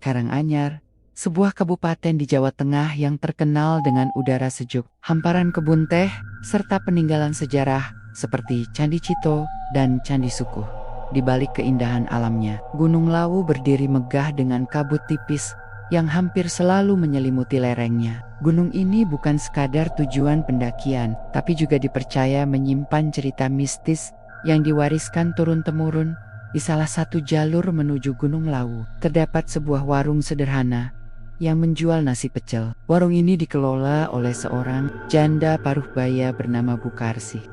Karanganyar, sebuah kabupaten di Jawa Tengah yang terkenal dengan udara sejuk, hamparan kebun teh, serta peninggalan sejarah seperti Candi Cito dan Candi Sukuh. Di balik keindahan alamnya, Gunung Lawu berdiri megah dengan kabut tipis yang hampir selalu menyelimuti lerengnya. Gunung ini bukan sekadar tujuan pendakian, tapi juga dipercaya menyimpan cerita mistis yang diwariskan turun-temurun. Di salah satu jalur menuju Gunung Lawu, terdapat sebuah warung sederhana yang menjual nasi pecel. Warung ini dikelola oleh seorang janda paruh baya bernama Bukarsi.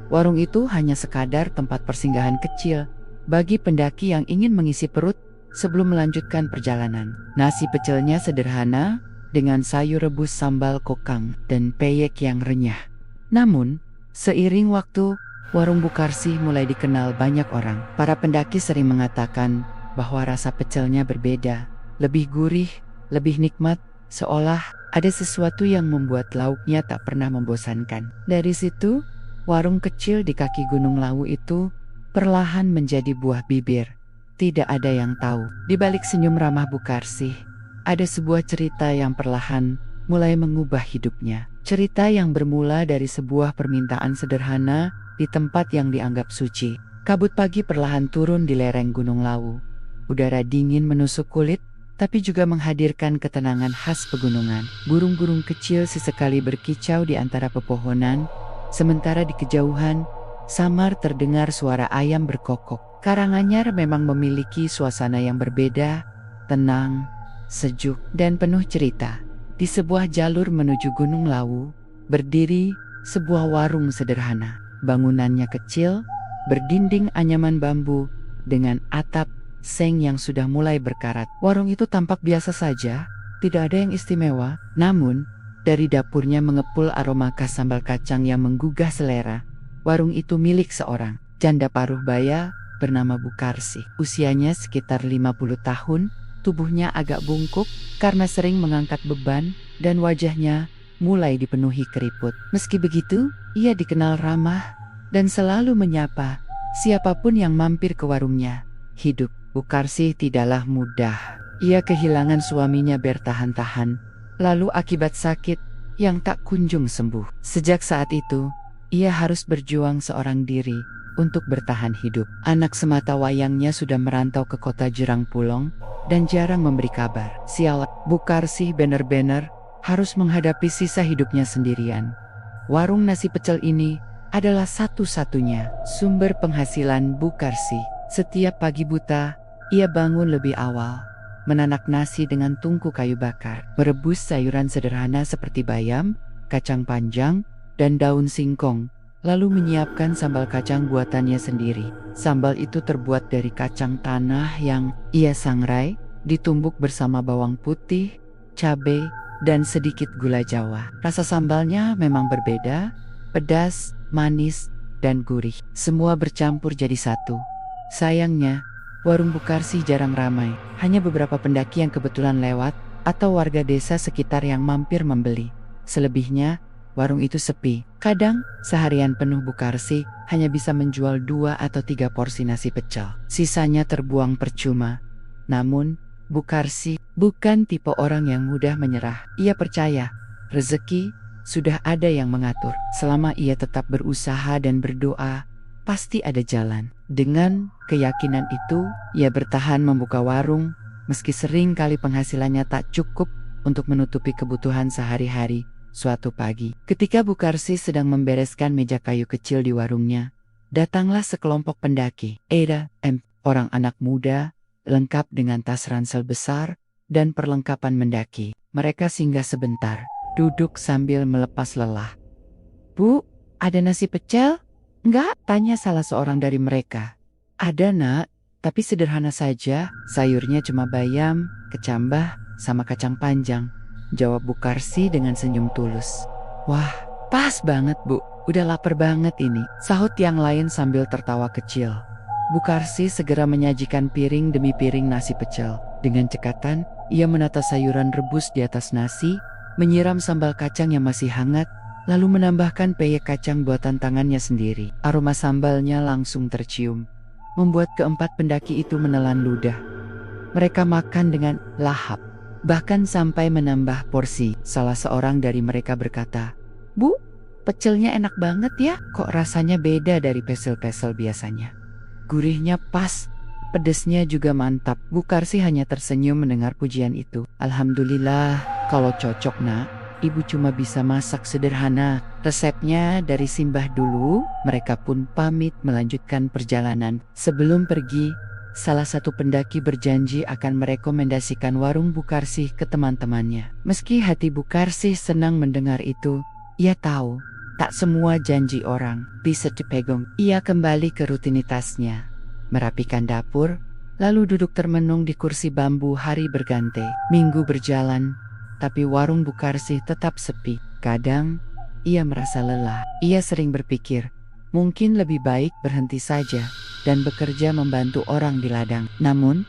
Warung itu hanya sekadar tempat persinggahan kecil bagi pendaki yang ingin mengisi perut sebelum melanjutkan perjalanan. Nasi pecelnya sederhana dengan sayur rebus sambal kokang dan peyek yang renyah. Namun, seiring waktu, warung Bukarsi mulai dikenal banyak orang. Para pendaki sering mengatakan bahwa rasa pecelnya berbeda, lebih gurih, lebih nikmat, seolah ada sesuatu yang membuat lauknya tak pernah membosankan. Dari situ, warung kecil di kaki Gunung Lawu itu perlahan menjadi buah bibir. Tidak ada yang tahu. Di balik senyum ramah Bukarsi, ada sebuah cerita yang perlahan mulai mengubah hidupnya. Cerita yang bermula dari sebuah permintaan sederhana di tempat yang dianggap suci. Kabut pagi perlahan turun di lereng Gunung Lawu. Udara dingin menusuk kulit, tapi juga menghadirkan ketenangan khas pegunungan. Burung-burung kecil sesekali berkicau di antara pepohonan, sementara di kejauhan, samar terdengar suara ayam berkokok. Karanganyar memang memiliki suasana yang berbeda, tenang, sejuk, dan penuh cerita. Di sebuah jalur menuju Gunung Lawu, berdiri sebuah warung sederhana. Bangunannya kecil, berdinding anyaman bambu, dengan atap seng yang sudah mulai berkarat. Warung itu tampak biasa saja, tidak ada yang istimewa. Namun, dari dapurnya mengepul aroma khas sambal kacang yang menggugah selera. Warung itu milik seorang janda paruh baya bernama Bukarsi. Usianya sekitar 50 tahun, tubuhnya agak bungkuk karena sering mengangkat beban, dan wajahnya mulai dipenuhi keriput. Meski begitu, ia dikenal ramah dan selalu menyapa siapapun yang mampir ke warungnya. Hidup Bukarsi tidaklah mudah. Ia kehilangan suaminya bertahan-tahan, lalu akibat sakit yang tak kunjung sembuh. Sejak saat itu, ia harus berjuang seorang diri untuk bertahan hidup. Anak semata wayangnya sudah merantau ke kota Jurang Pulong dan jarang memberi kabar. Sialat, Bukarsi benar-benar harus menghadapi sisa hidupnya sendirian. Warung nasi pecel ini adalah satu-satunya sumber penghasilan Bukarsi. Setiap pagi buta, ia bangun lebih awal, menanak nasi dengan tungku kayu bakar, merebus sayuran sederhana seperti bayam, kacang panjang, dan daun singkong, lalu menyiapkan sambal kacang buatannya sendiri. Sambal itu terbuat dari kacang tanah yang ia sangrai, ditumbuk bersama bawang putih, cabai, dan sedikit gula Jawa. Rasa sambalnya memang berbeda, pedas, manis, dan gurih. Semua bercampur jadi satu. Sayangnya, warung Bukarsi jarang ramai. Hanya beberapa pendaki yang kebetulan lewat, atau warga desa sekitar yang mampir membeli. Selebihnya, warung itu sepi. Kadang, seharian penuh Bukarsi hanya bisa menjual 2 atau 3 porsi nasi pecel. Sisanya terbuang percuma. Namun, Bukarsi bukan tipe orang yang mudah menyerah. Ia percaya, rezeki sudah ada yang mengatur. Selama ia tetap berusaha dan berdoa, pasti ada jalan. Dengan keyakinan itu, ia bertahan membuka warung, meski sering kali penghasilannya tak cukup untuk menutupi kebutuhan sehari-hari. Suatu pagi, ketika Bukarsi sedang membereskan meja kayu kecil di warungnya, datanglah sekelompok pendaki. Orang anak muda, lengkap dengan tas ransel besar dan perlengkapan mendaki. Mereka singgah sebentar, duduk sambil melepas lelah. "Bu, ada nasi pecel? Enggak?" tanya salah seorang dari mereka. "Ada, Nak, tapi sederhana saja. Sayurnya cuma bayam, kecambah, sama kacang panjang," jawab Bukarsi dengan senyum tulus. "Wah, pas banget, Bu. Udah lapar banget ini," sahut yang lain sambil tertawa kecil. Bukarsi segera menyajikan piring demi piring nasi pecel. Dengan cekatan, ia menata sayuran rebus di atas nasi, menyiram sambal kacang yang masih hangat, lalu menambahkan peyek kacang buatan tangannya sendiri. Aroma sambalnya langsung tercium, membuat keempat pendaki itu menelan ludah. Mereka makan dengan lahap, bahkan sampai menambah porsi. Salah seorang dari mereka berkata, "Bu, pecelnya enak banget ya, kok rasanya beda dari pesel-pesel biasanya. Gurihnya pas, pedesnya juga mantap." Bu Karsi hanya tersenyum mendengar pujian itu. "Alhamdulillah, kalau cocok nak. Ibu cuma bisa masak sederhana. Resepnya dari Simbah dulu." Mereka pun pamit melanjutkan perjalanan. Sebelum pergi, salah satu pendaki berjanji akan merekomendasikan warung Bu Karsih ke teman-temannya. Meski hati Bu Karsih senang mendengar itu, ia tahu tak semua janji orang bisa dipegang. Ia kembali ke rutinitasnya, merapikan dapur, lalu duduk termenung di kursi bambu. Hari berganti, minggu berjalan, tapi warung Bu Karsih tetap sepi. Kadang, ia merasa lelah. Ia sering berpikir, mungkin lebih baik berhenti saja dan bekerja membantu orang di ladang. Namun,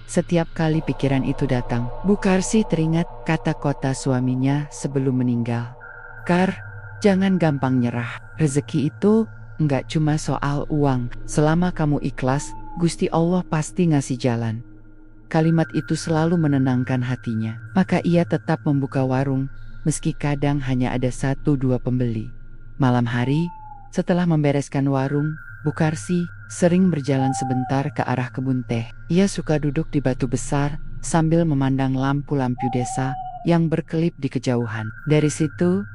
setiap kali pikiran itu datang, Bu Karsih teringat kata-kata suaminya sebelum meninggal. "Kar, jangan gampang nyerah. Rezeki itu enggak cuma soal uang. Selama kamu ikhlas, Gusti Allah pasti ngasih jalan." Kalimat itu selalu menenangkan hatinya. Maka ia tetap membuka warung, meski kadang hanya ada 1-2 pembeli. Malam hari, setelah membereskan warung, Bu Karsih sering berjalan sebentar ke arah kebun teh. Ia suka duduk di batu besar sambil memandang lampu-lampu desa yang berkelip di kejauhan. Dari situ,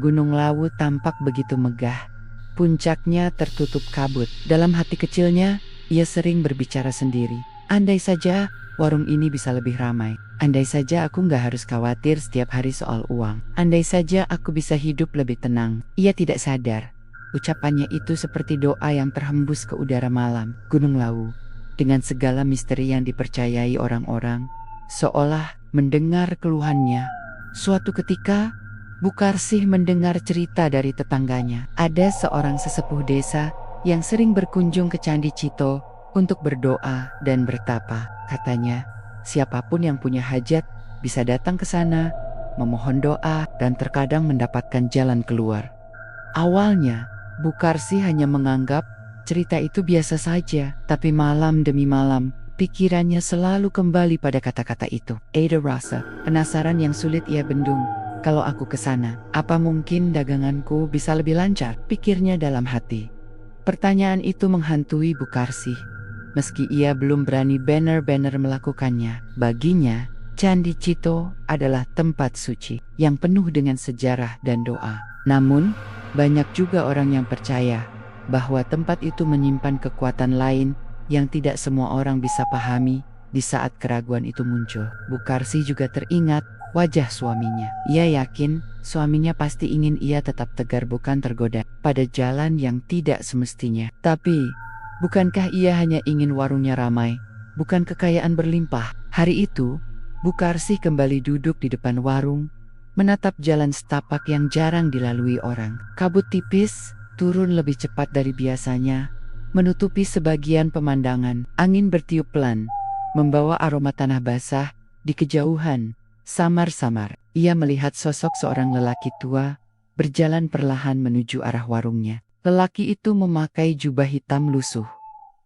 Gunung Lawu tampak begitu megah. Puncaknya tertutup kabut. Dalam hati kecilnya, ia sering berbicara sendiri. "Andai saja warung ini bisa lebih ramai. Andai saja aku nggak harus khawatir setiap hari soal uang. Andai saja aku bisa hidup lebih tenang." Ia tidak sadar, ucapannya itu seperti doa yang terhembus ke udara malam. Gunung Lawu, dengan segala misteri yang dipercayai orang-orang, seolah mendengar keluhannya. Suatu ketika, Bu Karsih mendengar cerita dari tetangganya. Ada seorang sesepuh desa yang sering berkunjung ke Candi Cito untuk berdoa dan bertapa. Katanya, siapapun yang punya hajat bisa datang ke sana, memohon doa, dan terkadang mendapatkan jalan keluar. Awalnya, Bu Karsih hanya menganggap cerita itu biasa saja, tapi malam demi malam, pikirannya selalu kembali pada kata-kata itu. Ada rasa penasaran yang sulit ia bendung. "Kalau aku ke sana, apa mungkin daganganku bisa lebih lancar?" pikirnya dalam hati. Pertanyaan itu menghantui Bu Karsih. Meski ia belum berani benar-benar melakukannya, baginya Candi Cito adalah tempat suci yang penuh dengan sejarah dan doa. Namun, banyak juga orang yang percaya bahwa tempat itu menyimpan kekuatan lain yang tidak semua orang bisa pahami. Di saat keraguan itu muncul, Bu Karsih juga teringat wajah suaminya. Ia yakin suaminya pasti ingin ia tetap tegar, bukan tergoda pada jalan yang tidak semestinya. Tapi, bukankah ia hanya ingin warungnya ramai, bukan kekayaan berlimpah? Hari itu, Bu Karsih kembali duduk di depan warung, menatap jalan setapak yang jarang dilalui orang. Kabut tipis turun lebih cepat dari biasanya, menutupi sebagian pemandangan. Angin bertiup pelan, membawa aroma tanah basah. Di kejauhan, samar-samar, ia melihat sosok seorang lelaki tua berjalan perlahan menuju arah warungnya. Lelaki itu memakai jubah hitam lusuh.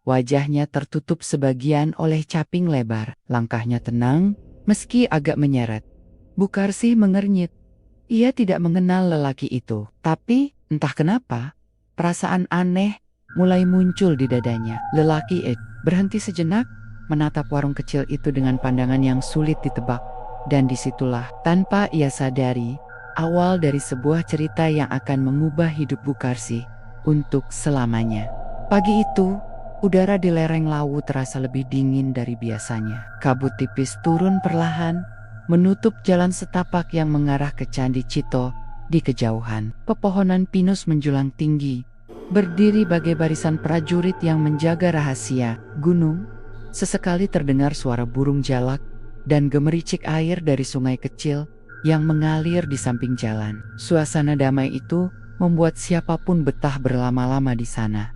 Wajahnya tertutup sebagian oleh caping lebar. Langkahnya tenang, meski agak menyeret. Bu Karsih mengernyit. Ia tidak mengenal lelaki itu. Tapi, entah kenapa, perasaan aneh mulai muncul di dadanya. Lelaki itu berhenti sejenak, menatap warung kecil itu dengan pandangan yang sulit ditebak. Dan disitulah, tanpa ia sadari, awal dari sebuah cerita yang akan mengubah hidup Bu Karsih untuk selamanya. Pagi itu, udara di lereng Lawu terasa lebih dingin dari biasanya. Kabut tipis turun perlahan, menutup jalan setapak yang mengarah ke Candi Cito. Di kejauhan, pepohonan pinus menjulang tinggi, berdiri bagai barisan prajurit yang menjaga rahasia gunung. Sesekali terdengar suara burung jalak dan gemericik air dari sungai kecil yang mengalir di samping jalan. Suasana damai itu membuat siapapun betah berlama-lama di sana.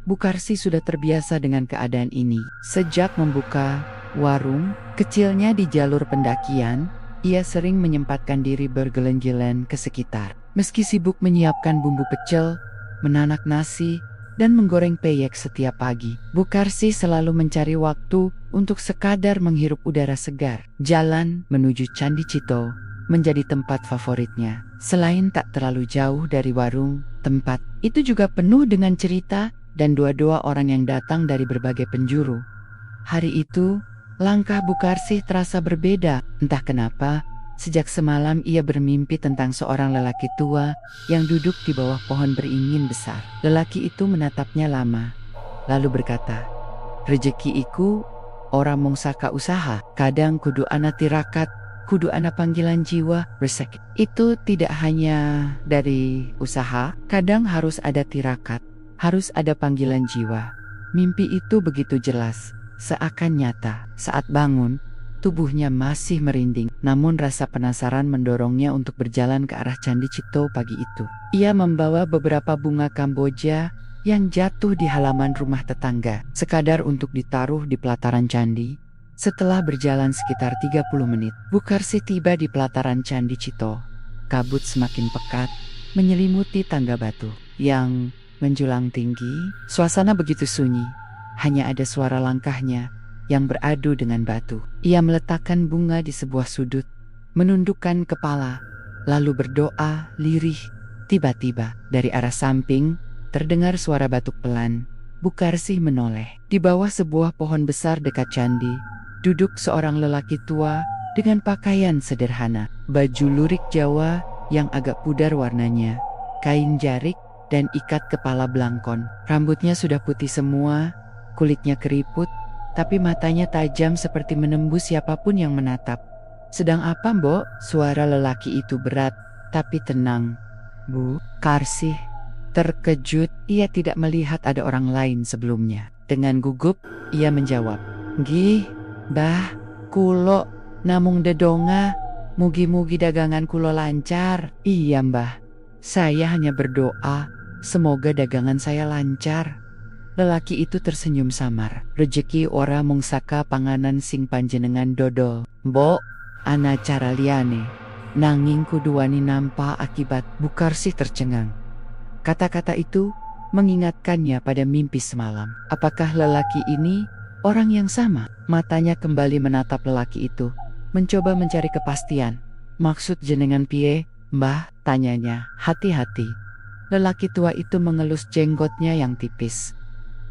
Bu Karsih sudah terbiasa dengan keadaan ini. Sejak membuka warung kecilnya di jalur pendakian, ia sering menyempatkan diri bergeleng-geleng ke sekitar. Meski sibuk menyiapkan bumbu pecel, menanak nasi, dan menggoreng peyek setiap pagi. Bu Karsi selalu mencari waktu untuk sekadar menghirup udara segar. Jalan menuju Candi Cito menjadi tempat favoritnya. Selain tak terlalu jauh dari warung, tempat itu juga penuh dengan cerita dan doa-doa orang yang datang dari berbagai penjuru. Hari itu, langkah Bu Karsi terasa berbeda. Entah kenapa, sejak semalam ia bermimpi tentang seorang lelaki tua yang duduk di bawah pohon beringin besar. Lelaki itu menatapnya lama, lalu berkata, "Rejeki iku ora mung saka usaha, kadang kudu ana tirakat, kudu ana panggilan jiwa, resek." Itu tidak hanya dari usaha, kadang harus ada tirakat, harus ada panggilan jiwa. Mimpi itu begitu jelas, seakan nyata. Saat bangun, tubuhnya masih merinding, namun rasa penasaran mendorongnya untuk berjalan ke arah Candi Cito pagi itu. Ia membawa beberapa bunga Kamboja yang jatuh di halaman rumah tetangga, sekadar untuk ditaruh di pelataran candi. Setelah berjalan sekitar 30 menit, Bu Karsi tiba di pelataran Candi Cito. Kabut semakin pekat, menyelimuti tangga batu yang menjulang tinggi. Suasana begitu sunyi, hanya ada suara langkahnya yang beradu dengan batu. Ia meletakkan bunga di sebuah sudut, menundukkan kepala, lalu berdoa lirih. Tiba-tiba, dari arah samping, terdengar suara batuk pelan. Bu Karsi menoleh. Di bawah sebuah pohon besar dekat candi, duduk seorang lelaki tua dengan pakaian sederhana. Baju lurik Jawa yang agak pudar warnanya, kain jarik, dan ikat kepala belangkon. Rambutnya sudah putih semua, kulitnya keriput, tapi matanya tajam seperti menembus siapapun yang menatap. "Sedang apa, Mbok?" Suara lelaki itu berat, tapi tenang. "Bu Karsi." Terkejut, ia tidak melihat ada orang lain sebelumnya. Dengan gugup, ia menjawab, "Nggih, Mbah, kulo namung dedonga, mugi-mugi dagangan kulo lancar." "Iya, Mbah, saya hanya berdoa, semoga dagangan saya lancar." Lelaki itu tersenyum samar. "Rejeki ora mung saka panganan sing panjenengan dodol, Mbok, ana cara liyane, nanging kudu wani nampa akibat." Bu Karsi tercengang. Kata-kata itu mengingatkannya pada mimpi semalam. Apakah lelaki ini orang yang sama? Matanya kembali menatap lelaki itu, mencoba mencari kepastian. "Maksud jenengan piye, Mbah?" tanyanya. "Hati-hati." Lelaki tua itu mengelus jenggotnya yang tipis.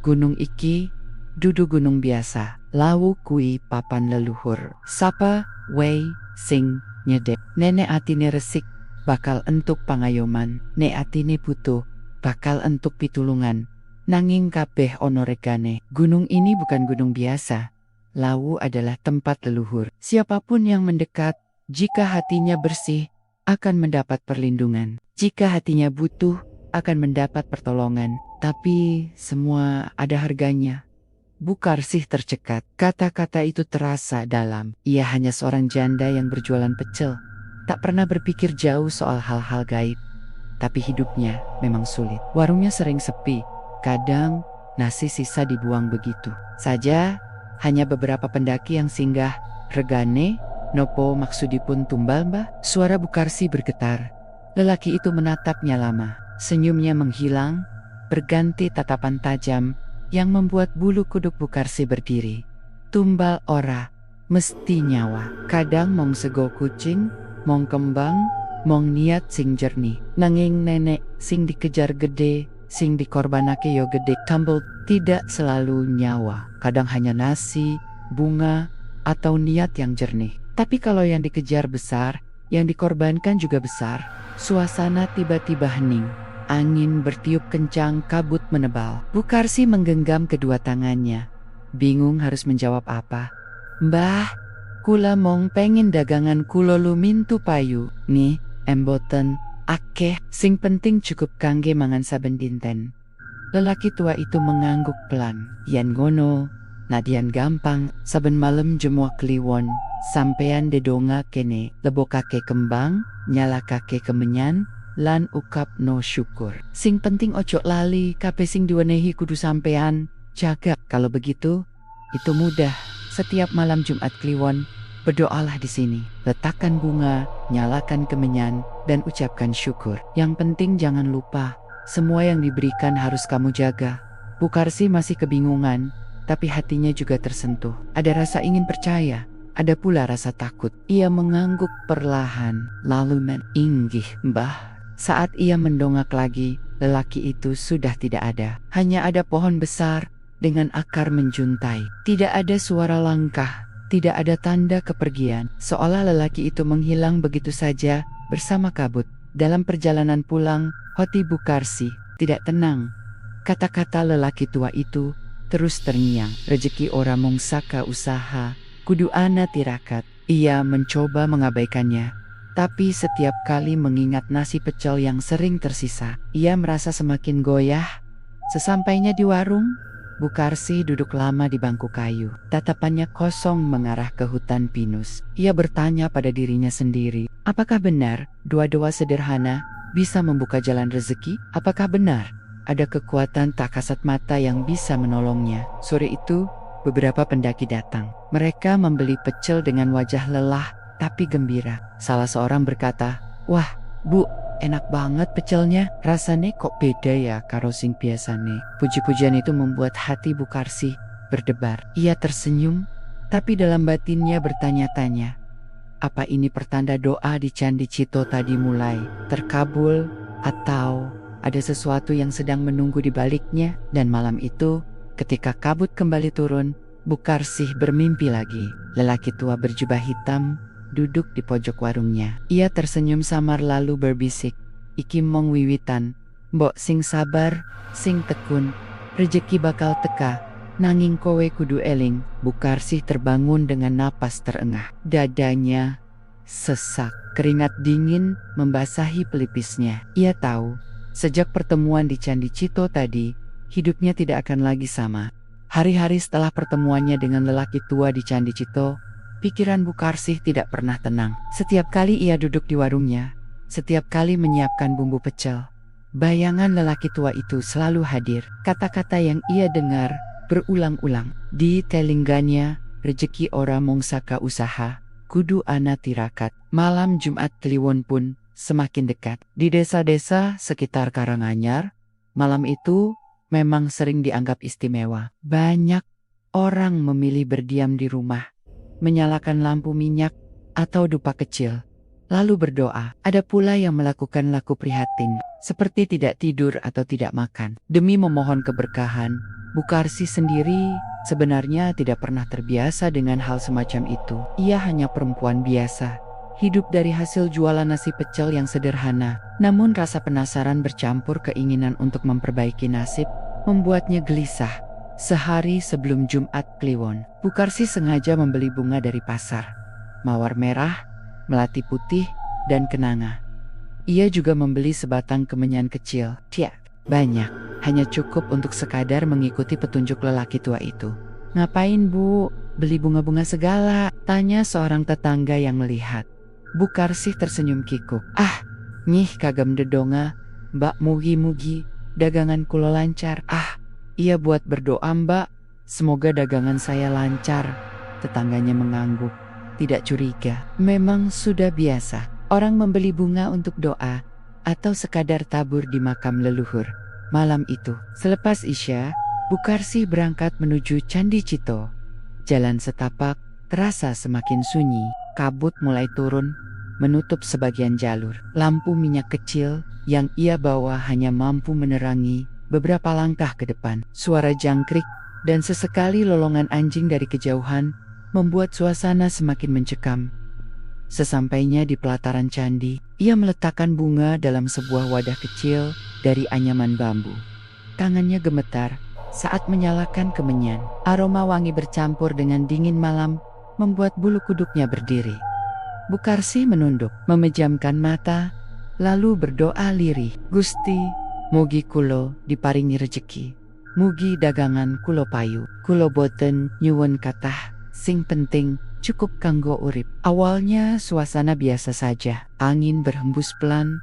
"Gunung iki dudu gunung biasa, lawu kui papan leluhur. Sapa wei sing nyedek, nenek atine resik bakal entuk pangayoman, nek atine butuh bakal entuk pitulungan. Nanging kabeh ono regane. Gunung ini bukan gunung biasa. Lawu adalah tempat leluhur. Siapapun yang mendekat, jika hatinya bersih, akan mendapat perlindungan. Jika hatinya butuh, akan mendapat pertolongan. Tapi semua ada harganya." Bu Karsi tercekat. Kata-kata itu terasa dalam. Ia hanya seorang janda yang berjualan pecel, tak pernah berpikir jauh soal hal-hal gaib. Tapi hidupnya memang sulit. Warungnya sering sepi, kadang nasi sisa dibuang begitu saja. Hanya beberapa pendaki yang singgah. "Regane, nopo maksudipun tumbal, Mbah?" Suara Bu Karsi bergetar. Lelaki itu menatapnya lama. Senyumnya menghilang, berganti tatapan tajam yang membuat bulu kuduk Bu Karsi berdiri. "Tumbal ora mesti nyawa. Kadang mong sego kucing, mong kembang, mong niat sing jernih. Nanging nenek sing dikejar gede, sing dikorbanake yo gede. Tumble tidak selalu nyawa. Kadang hanya nasi, bunga, atau niat yang jernih. Tapi kalau yang dikejar besar, yang dikorbankan juga besar." Suasana tiba-tiba hening. Angin bertiup kencang, kabut menebal. Bu Karsi menggenggam kedua tangannya, bingung harus menjawab apa. "Mbah, kula mong pengen dagangan kulo lumintu payu. Nih, emboten akeh, sing penting cukup kangge mangan saben dinten." Lelaki tua itu mengangguk pelan. "Yen ngono, nadian gampang, saben malam jemuah kliwon, sampean dedonga kene, lebokake kembang, nyalakake kemenyan, lan ukap no syukur. Sing penting ojo lali, kabeh sing diwenehi kudu sampean jaga." "Kalau begitu, itu mudah. Setiap malam Jumat Kliwon, berdoalah di sini. Letakkan bunga, nyalakan kemenyan, dan ucapkan syukur. Yang penting jangan lupa, Semua yang diberikan harus kamu jaga. Bukarsi masih kebingungan, tapi hatinya juga tersentuh. Ada rasa ingin percaya, ada pula rasa takut. Ia mengangguk perlahan, lalu menginggih, "Mbah." Saat ia mendongak lagi, lelaki itu sudah tidak ada. Hanya ada pohon besar dengan akar menjuntai. Tidak ada suara langkah, tidak ada tanda kepergian. Seolah lelaki itu menghilang begitu saja bersama kabut. Dalam perjalanan pulang, hati Bukarsi tidak tenang. Kata-kata lelaki tua itu terus terngiang. Rezeki ora mung saka usaha, kudu ana tirakat. Ia mencoba mengabaikannya, tapi setiap kali mengingat nasi pecel yang sering tersisa, ia merasa semakin goyah. Sesampainya di warung, Bukarsi duduk lama di bangku kayu. Tatapannya kosong mengarah ke hutan pinus. Ia bertanya pada dirinya sendiri, apakah benar doa-doa sederhana bisa membuka jalan rezeki? Apakah benar ada kekuatan tak kasat mata yang bisa menolongnya? Sore itu, beberapa pendaki datang. Mereka membeli pecel dengan wajah lelah tapi gembira. Salah seorang berkata, "Wah, Bu, enak banget pecelnya. Rasanya kok beda ya karo sing biasane." Puji-pujian itu membuat hati Bukarsi berdebar. Ia tersenyum, tapi dalam batinnya bertanya-tanya, apa ini pertanda doa di Candi Cito tadi mulai terkabul, atau ada sesuatu yang sedang menunggu di baliknya? Dan malam itu, ketika kabut kembali turun, Bukarsi bermimpi lagi. Lelaki tua berjubah hitam duduk di pojok warungnya. Ia tersenyum samar lalu berbisik, "Iki mong wiwitan, mbok sing sabar, sing tekun, rejeki bakal teka, nanging kowe kudu eling." Bukarsi terbangun dengan napas terengah. Dadanya sesak, keringat dingin membasahi pelipisnya. Ia tahu, sejak pertemuan di Candi Cito tadi, hidupnya tidak akan lagi sama. Hari-hari setelah pertemuannya dengan lelaki tua di Candi Cito, pikiran Bukarsi tidak pernah tenang. Setiap kali ia duduk di warungnya, setiap kali menyiapkan bumbu pecel, bayangan lelaki tua itu selalu hadir. Kata-kata yang ia dengar berulang-ulang di telinganya, "Rejeki ora mung saka usaha, kudu ana tirakat." Malam Jumat Kliwon pun semakin dekat. Di desa-desa sekitar Karanganyar, malam itu memang sering dianggap istimewa. Banyak orang memilih berdiam di rumah, menyalakan lampu minyak atau dupa kecil, lalu berdoa. Ada pula yang melakukan laku prihatin, seperti tidak tidur atau tidak makan, demi memohon keberkahan. Bukarsi sendiri sebenarnya tidak pernah terbiasa dengan hal semacam itu. Ia hanya perempuan biasa, hidup dari hasil jualan nasi pecel yang sederhana. Namun rasa penasaran bercampur keinginan untuk memperbaiki nasib membuatnya gelisah. Sehari sebelum Jumat Kliwon, Bukarsi sengaja membeli bunga dari pasar. Mawar merah, melati putih, dan kenanga. Ia juga membeli sebatang kemenyan kecil. Tidak banyak, hanya cukup untuk sekadar mengikuti petunjuk lelaki tua itu. "Ngapain, Bu? Beli bunga-bunga segala?" tanya seorang tetangga yang melihat. Bukarsi tersenyum kikuk. "Ah, nyih kagem dedonga, Mbak, mugi-mugi dagangan kulo lancar." "Ah, iya buat berdoa, Mbak. Semoga dagangan saya lancar." Tetangganya mengangguk, tidak curiga. Memang sudah biasa orang membeli bunga untuk doa atau sekadar tabur di makam leluhur. Malam itu, selepas Isya, Bukarsi berangkat menuju Candi Cito. Jalan setapak terasa semakin sunyi. Kabut mulai turun, menutup sebagian jalur. Lampu minyak kecil yang ia bawa hanya mampu menerangi beberapa langkah ke depan. Suara jangkrik dan sesekali lolongan anjing dari kejauhan membuat suasana semakin mencekam. Sesampainya di pelataran candi, ia meletakkan bunga dalam sebuah wadah kecil dari anyaman bambu. Tangannya gemetar saat menyalakan kemenyan. Aroma wangi bercampur dengan dingin malam membuat bulu kuduknya berdiri. Bukarsi menunduk, memejamkan mata, lalu berdoa lirih. "Gusti, mugi kulo diparingi rejeki. Mugi dagangan kulo payu. Kulo boten nyuwun kathah, sing penting cukup kanggo urip." Awalnya suasana biasa saja. Angin berhembus pelan,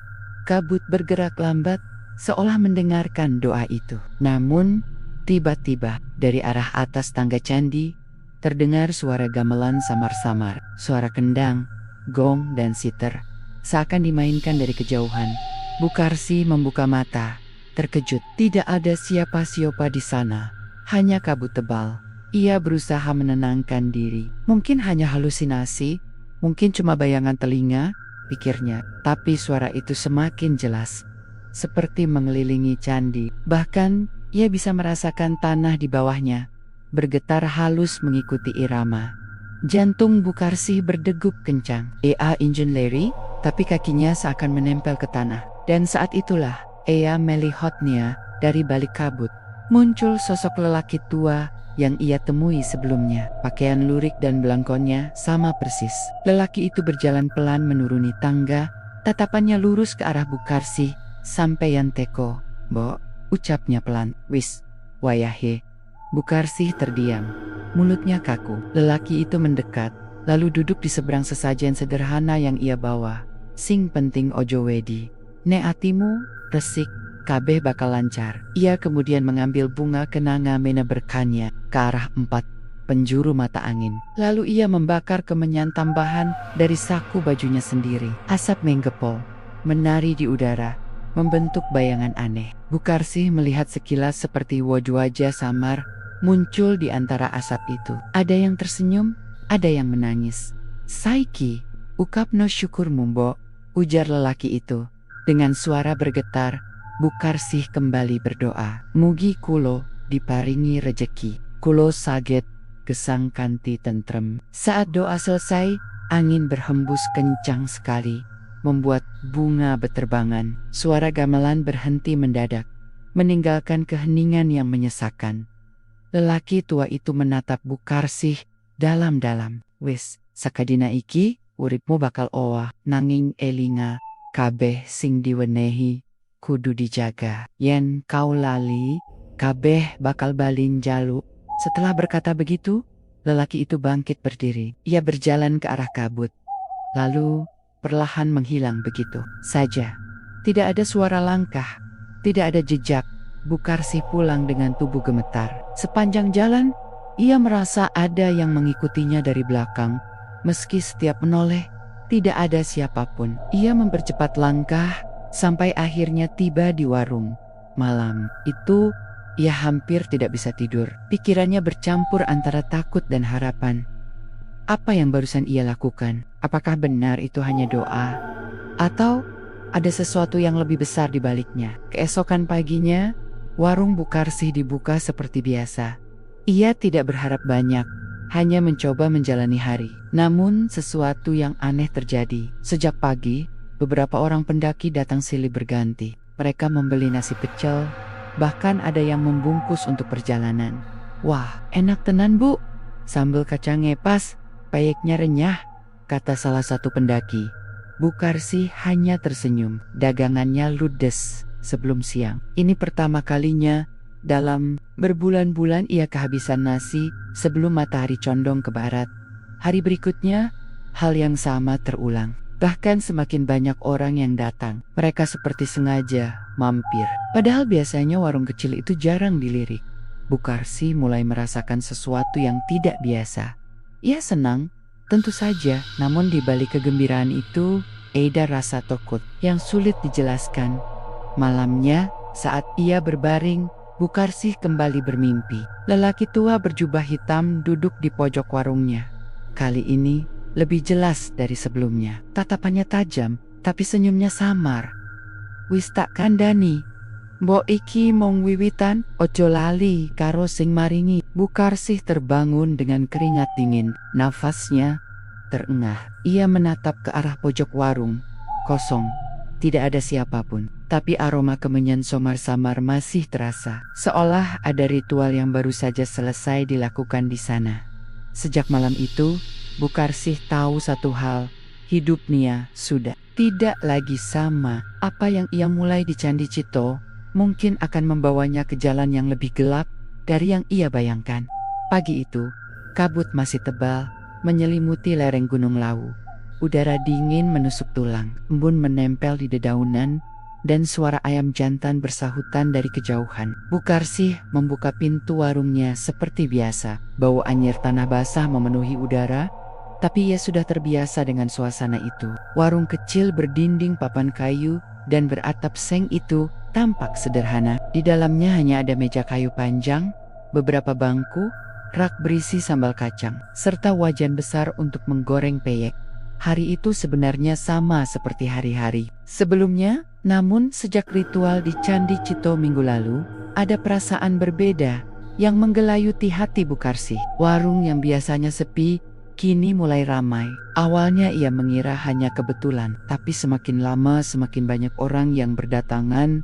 kabut bergerak lambat, seolah mendengarkan doa itu. Namun, tiba-tiba dari arah atas tangga candi terdengar suara gamelan samar-samar, suara kendang, gong, dan siter, seakan dimainkan dari kejauhan. Bukarsi membuka mata, terkejut. Tidak ada siapa-siapa di sana, hanya kabut tebal. Ia berusaha menenangkan diri. Mungkin hanya halusinasi, mungkin cuma bayangan telinga, pikirnya. Tapi suara itu semakin jelas, seperti mengelilingi candi. Bahkan, ia bisa merasakan tanah di bawahnya bergetar halus mengikuti irama. Jantung Bukarsih berdegup kencang. Injun Larry, tapi kakinya seakan menempel ke tanah. Dan saat itulah, ia melihatnya dari balik kabut. Muncul sosok lelaki tua yang ia temui sebelumnya. Pakaian lurik dan belangkonnya sama persis. Lelaki itu berjalan pelan menuruni tangga, tatapannya lurus ke arah Bukarsih. Sampaian teko, "Mbok," ucapnya pelan. "Wis, wayahe." Bukarsih terdiam, mulutnya kaku. Lelaki itu mendekat, lalu duduk di seberang sesajen sederhana yang ia bawa. "Sing penting ojo wedi. Ne atimu, resik, kabeh bakal lancar." Ia kemudian mengambil bunga kenanga meneberkannya ke arah 4 penjuru mata angin. Lalu ia membakar kemenyan tambahan dari saku bajunya sendiri. Asap menggepol, menari di udara, membentuk bayangan aneh. Bukarsih melihat sekilas seperti wajah samar muncul di antara asap itu. Ada yang tersenyum, ada yang menangis. "Saiki, ukapno syukur mumbo," ujar lelaki itu. Dengan suara bergetar, Bukarsih kembali berdoa. "Mugi kulo diparingi rejeki, kulo saget gesang kanthi tentrem." Saat doa selesai, angin berhembus kencang sekali, membuat bunga beterbangan. Suara gamelan berhenti mendadak, meninggalkan keheningan yang menyesakkan. Lelaki tua itu menatap Bukarsih dalam-dalam. "Wis, sakadina iki, uripmu bakal owah, nanging elinga, kabeh sing diwenehi, kudu dijaga. Yen kau lali, kabeh bakal balin jalu." Setelah berkata begitu, lelaki itu bangkit berdiri. Ia berjalan ke arah kabut, lalu perlahan menghilang begitu saja. Tidak ada suara langkah, tidak ada jejak. Bukarsih pulang dengan tubuh gemetar. Sepanjang jalan, ia merasa ada yang mengikutinya dari belakang. Meski setiap menoleh, tidak ada siapapun. Ia mempercepat langkah, sampai akhirnya tiba di warung. Malam itu, ia hampir tidak bisa tidur. Pikirannya bercampur antara takut dan harapan. Apa yang barusan ia lakukan? Apakah benar itu hanya doa? Atau ada sesuatu yang lebih besar di baliknya? Keesokan paginya, warung Bukarsih dibuka seperti biasa. Ia tidak berharap banyak, hanya mencoba menjalani hari. Namun sesuatu yang aneh terjadi. Sejak pagi, beberapa orang pendaki datang silih berganti. Mereka membeli nasi pecel, bahkan ada yang membungkus untuk perjalanan. "Wah, enak tenan bu, sambal kacang ngepas, payeknya renyah," kata salah satu pendaki. Bukarsih hanya tersenyum. Dagangannya ludes sebelum siang. Ini pertama kalinya dalam berbulan-bulan ia kehabisan nasi sebelum matahari condong ke barat. Hari berikutnya, hal yang sama terulang. Bahkan semakin banyak orang yang datang. Mereka seperti sengaja mampir. Padahal biasanya warung kecil itu jarang dilirik. Bukarsih mulai merasakan sesuatu yang tidak biasa. Ia senang, tentu saja, namun di balik kegembiraan itu, ada rasa takut yang sulit dijelaskan. Malamnya, saat ia berbaring, Bukarsih kembali bermimpi. Lelaki tua berjubah hitam duduk di pojok warungnya. Kali ini, lebih jelas dari sebelumnya. Tatapannya tajam, tapi senyumnya samar. "Wis tak kandani, mbok iki mong wiwitan, ojo lali karo sing maringi." Bukarsih terbangun dengan keringat dingin. Nafasnya terengah. Ia menatap ke arah pojok warung. Kosong. Tidak ada siapapun. Tapi aroma kemenyan samar-samar masih terasa. Seolah ada ritual yang baru saja selesai dilakukan di sana. Sejak malam itu, Bukarsih tahu satu hal. Hidupnya sudah tidak lagi sama. Apa yang ia mulai di Candi Cito mungkin akan membawanya ke jalan yang lebih gelap dari yang ia bayangkan. Pagi itu, kabut masih tebal, menyelimuti lereng Gunung Lawu. Udara dingin menusuk tulang, embun menempel di dedaunan, dan suara ayam jantan bersahutan dari kejauhan. Bukarsih membuka pintu warungnya seperti biasa. Bau anyir tanah basah memenuhi udara, tapi ia sudah terbiasa dengan suasana itu. Warung kecil berdinding papan kayu dan beratap seng itu tampak sederhana. Di dalamnya hanya ada meja kayu panjang, beberapa bangku, rak berisi sambal kacang, serta wajan besar untuk menggoreng peyek. Hari itu sebenarnya sama seperti hari-hari sebelumnya, namun sejak ritual di Candi Cito minggu lalu, ada perasaan berbeda yang menggelayuti hati Bukarsih. Warung yang biasanya sepi, kini mulai ramai. Awalnya ia mengira hanya kebetulan, tapi semakin lama semakin banyak orang yang berdatangan.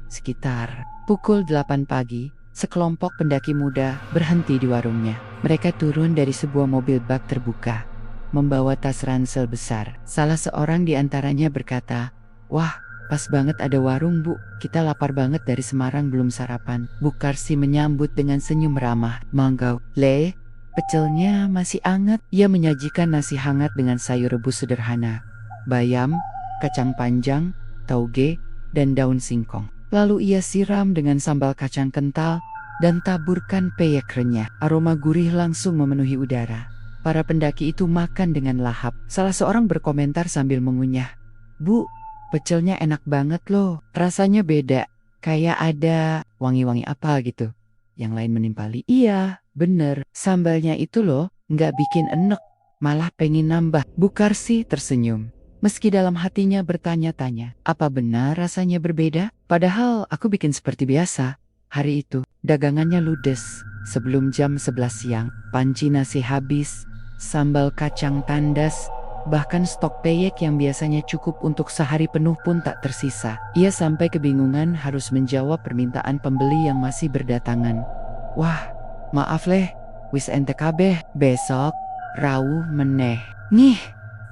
Sekitar pukul 8 pagi, sekelompok pendaki muda berhenti di warungnya. Mereka turun dari sebuah mobil bak terbuka, membawa tas ransel besar. Salah seorang di antaranya berkata, "Wah, pas banget ada warung, Bu. Kita lapar banget dari Semarang belum sarapan." Bukarsih menyambut dengan senyum ramah. "Mangga, Le, pecelnya masih hangat." Ia menyajikan nasi hangat dengan sayur rebus sederhana, bayam, kacang panjang, tauge, dan daun singkong. Lalu ia siram dengan sambal kacang kental dan taburkan peyek renyah. Aroma gurih langsung memenuhi udara. Para pendaki itu makan dengan lahap. Salah seorang berkomentar sambil mengunyah, "Bu, pecelnya enak banget loh. Rasanya beda. Kayak ada wangi-wangi apa gitu." Yang lain menimpali, "Iya, bener. Sambalnya itu loh, nggak bikin enek. Malah pengen nambah." Bukarsih tersenyum. Meski dalam hatinya bertanya-tanya, apa benar rasanya berbeda? Padahal aku bikin seperti biasa. Hari itu, dagangannya ludes. Sebelum jam 11 siang, panci nasi habis, sambal kacang tandas, bahkan stok peyek yang biasanya cukup untuk sehari penuh pun tak tersisa. Ia sampai kebingungan harus menjawab permintaan pembeli yang masih berdatangan. "Wah, maaf leh, wis ente kabeh, besok, rawuh meneh." "Nih,"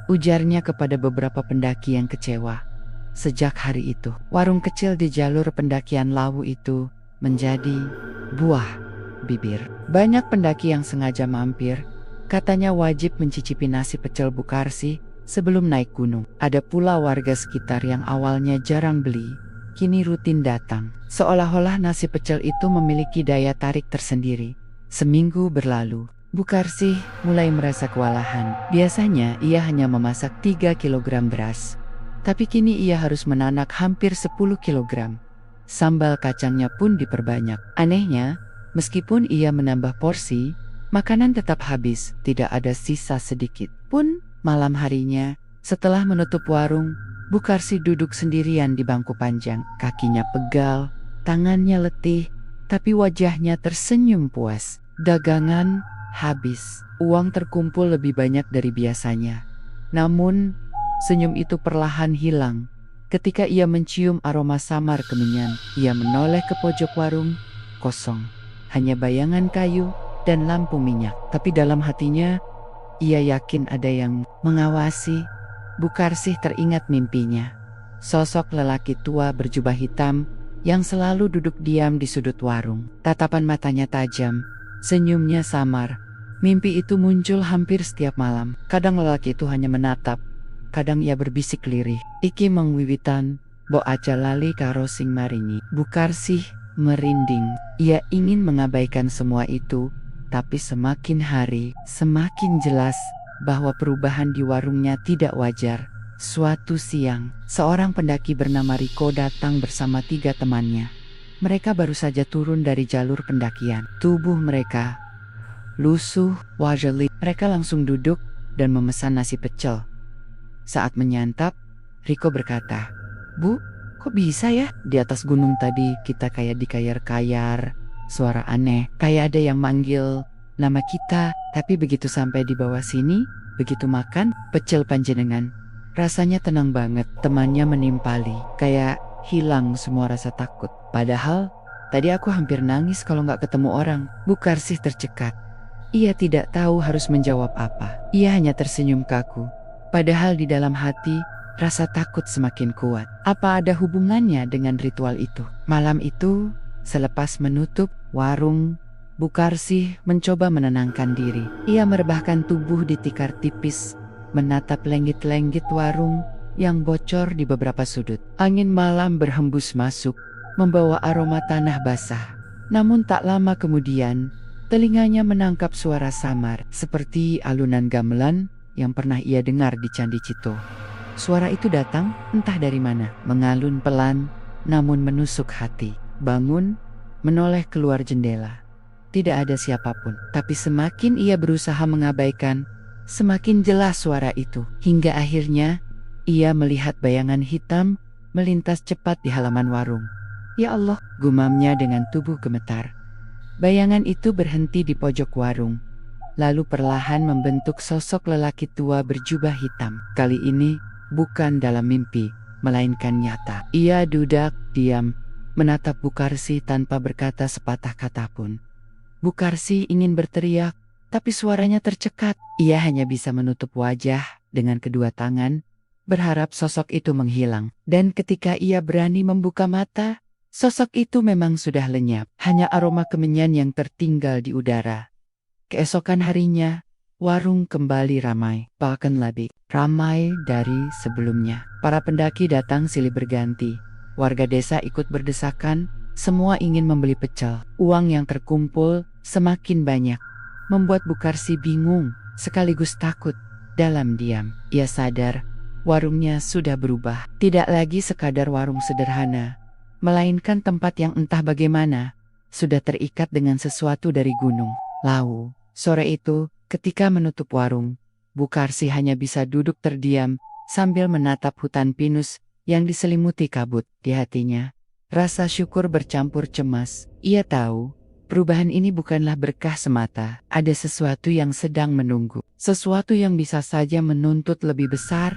ujarnya kepada beberapa pendaki yang kecewa. Sejak hari itu, warung kecil di jalur pendakian Lawu itu menjadi buah bibir. Banyak pendaki yang sengaja mampir, katanya wajib mencicipi nasi pecel Bukarsih sebelum naik gunung. Ada pula warga sekitar yang awalnya jarang beli, kini rutin datang. Seolah-olah nasi pecel itu memiliki daya tarik tersendiri. Seminggu berlalu, Bukarsih mulai merasa kewalahan. Biasanya ia hanya memasak 3 kilogram beras, tapi kini ia harus menanak hampir 10 kilogram. Sambal kacangnya pun diperbanyak. Anehnya, meskipun ia menambah porsi, makanan tetap habis, tidak ada sisa sedikit pun. Malam harinya, setelah menutup warung, Bukarsih duduk sendirian di bangku panjang. Kakinya pegal, tangannya letih, tapi wajahnya tersenyum puas. Dagangan habis, uang terkumpul lebih banyak dari biasanya. Namun, senyum itu perlahan hilang. Ketika ia mencium aroma samar kemenyan, ia menoleh ke pojok warung, kosong. Hanya bayangan kayu dan lampu minyak. Tapi dalam hatinya, ia yakin ada yang mengawasi. Bukarsih teringat mimpinya. Sosok lelaki tua berjubah hitam yang selalu duduk diam di sudut warung. Tatapan matanya tajam, senyumnya samar. Mimpi itu muncul hampir setiap malam. Kadang lelaki itu hanya menatap, kadang ia berbisik lirih, "Iki mengwiwitan, bo aja lali karo sing maringi." Bukarsih merinding. Ia ingin mengabaikan semua itu, tapi semakin hari, semakin jelas bahwa perubahan di warungnya tidak wajar. Suatu siang, seorang pendaki bernama Riko datang bersama 3 temannya. Mereka baru saja turun dari jalur pendakian. Tubuh mereka lusuh, wajah mereka langsung duduk dan memesan nasi pecel. Saat menyantap, Riko berkata, "Bu, kok bisa ya? Di atas gunung tadi kita kayak dikayar-kayar, suara aneh, kayak ada yang manggil nama kita, tapi begitu sampai di bawah sini, begitu makan pecel panjenengan, rasanya tenang banget." Temannya menimpali, kayak hilang semua rasa takut. "Padahal, tadi aku hampir nangis kalau nggak ketemu orang." Bukarsih tercekat. Ia tidak tahu harus menjawab apa. Ia hanya tersenyum kaku. Padahal di dalam hati, rasa takut semakin kuat. Apa ada hubungannya dengan ritual itu? Malam itu, selepas menutup warung, Bukarsih mencoba menenangkan diri. Ia merebahkan tubuh di tikar tipis, menatap lenggit-lenggit warung yang bocor di beberapa sudut. Angin malam berhembus masuk, membawa aroma tanah basah. Namun tak lama kemudian, telinganya menangkap suara samar, seperti alunan gamelan yang pernah ia dengar di Candi Cito. Suara itu datang entah dari mana, mengalun pelan, namun menusuk hati. Bangun, menoleh keluar jendela. Tidak ada siapapun, tapi semakin ia berusaha mengabaikan, semakin jelas suara itu. Hingga akhirnya, ia melihat bayangan hitam melintas cepat di halaman warung. Ya Allah, gumamnya dengan tubuh gemetar. Bayangan itu berhenti di pojok warung, lalu perlahan membentuk sosok lelaki tua berjubah hitam. Kali ini, bukan dalam mimpi, melainkan nyata. Ia duduk, diam, menatap Bukarsi tanpa berkata sepatah kata pun. Bukarsi ingin berteriak, tapi suaranya tercekat. Ia hanya bisa menutup wajah dengan kedua tangan, berharap sosok itu menghilang. Dan ketika ia berani membuka mata, sosok itu memang sudah lenyap. Hanya aroma kemenyan yang tertinggal di udara. Keesokan harinya, warung kembali ramai, bahkan lebih ramai dari sebelumnya. Para pendaki datang silih berganti. Warga desa ikut berdesakan, semua ingin membeli pecel. Uang yang terkumpul semakin banyak, membuat Bukarsi bingung, sekaligus takut. Dalam diam, ia sadar warungnya sudah berubah. Tidak lagi sekadar warung sederhana, melainkan tempat yang entah bagaimana sudah terikat dengan sesuatu dari gunung. Lalu, sore itu, ketika menutup warung, Bukarsi hanya bisa duduk terdiam sambil menatap hutan pinus yang diselimuti kabut. Di hatinya, rasa syukur bercampur cemas. Ia tahu, perubahan ini bukanlah berkah semata. Ada sesuatu yang sedang menunggu. Sesuatu yang bisa saja menuntut lebih besar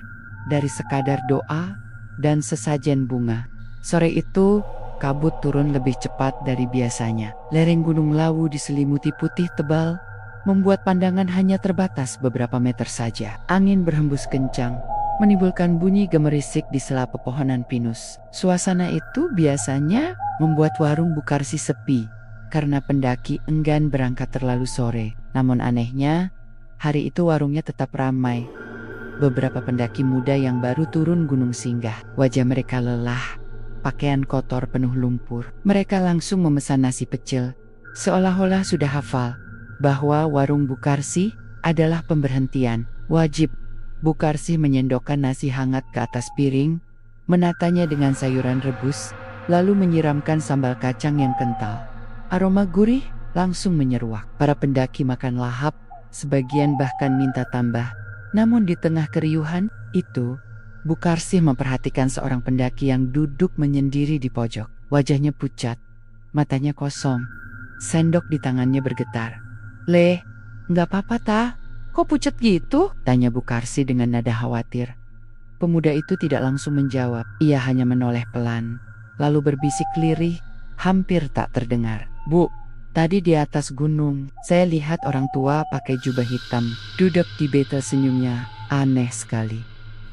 dari sekadar doa dan sesajen bunga. Sore itu, kabut turun lebih cepat dari biasanya. Lereng Gunung Lawu diselimuti putih tebal, membuat pandangan hanya terbatas beberapa meter saja. Angin berhembus kencang, menimbulkan bunyi gemerisik di sela pepohonan pinus. Suasana itu biasanya membuat warung Bukarsi sepi, karena pendaki enggan berangkat terlalu sore. Namun anehnya, hari itu warungnya tetap ramai. Beberapa pendaki muda yang baru turun gunung singgah. Wajah mereka lelah, pakaian kotor penuh lumpur. Mereka langsung memesan nasi pecel, seolah-olah sudah hafal bahwa warung Bukarsi adalah pemberhentian wajib. Bukarsi menyendokkan nasi hangat ke atas piring, menatanya dengan sayuran rebus, lalu menyiramkan sambal kacang yang kental. Aroma gurih langsung menyeruak. Para pendaki makan lahap, sebagian bahkan minta tambah. Namun di tengah keriuhan itu, Bukarsi memperhatikan seorang pendaki yang duduk menyendiri di pojok. Wajahnya pucat, matanya kosong, sendok di tangannya bergetar. "Leh, nggak apa-apa ta? Kok pucat gitu?" tanya Bukarsi dengan nada khawatir. Pemuda itu tidak langsung menjawab. Ia hanya menoleh pelan, lalu berbisik lirih, hampir tak terdengar. "Bu, tadi di atas gunung, saya lihat orang tua pakai jubah hitam, duduk di betel." Senyumnya aneh sekali.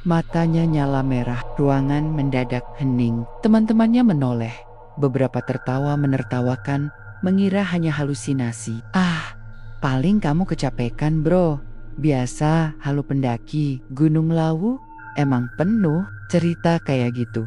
Matanya nyala merah, ruangan mendadak hening. Teman-temannya menoleh. Beberapa tertawa menertawakan, mengira hanya halusinasi. "Ah, paling kamu kecapekan bro. Biasa, halu pendaki, Gunung Lawu emang penuh." Cerita kayak gitu.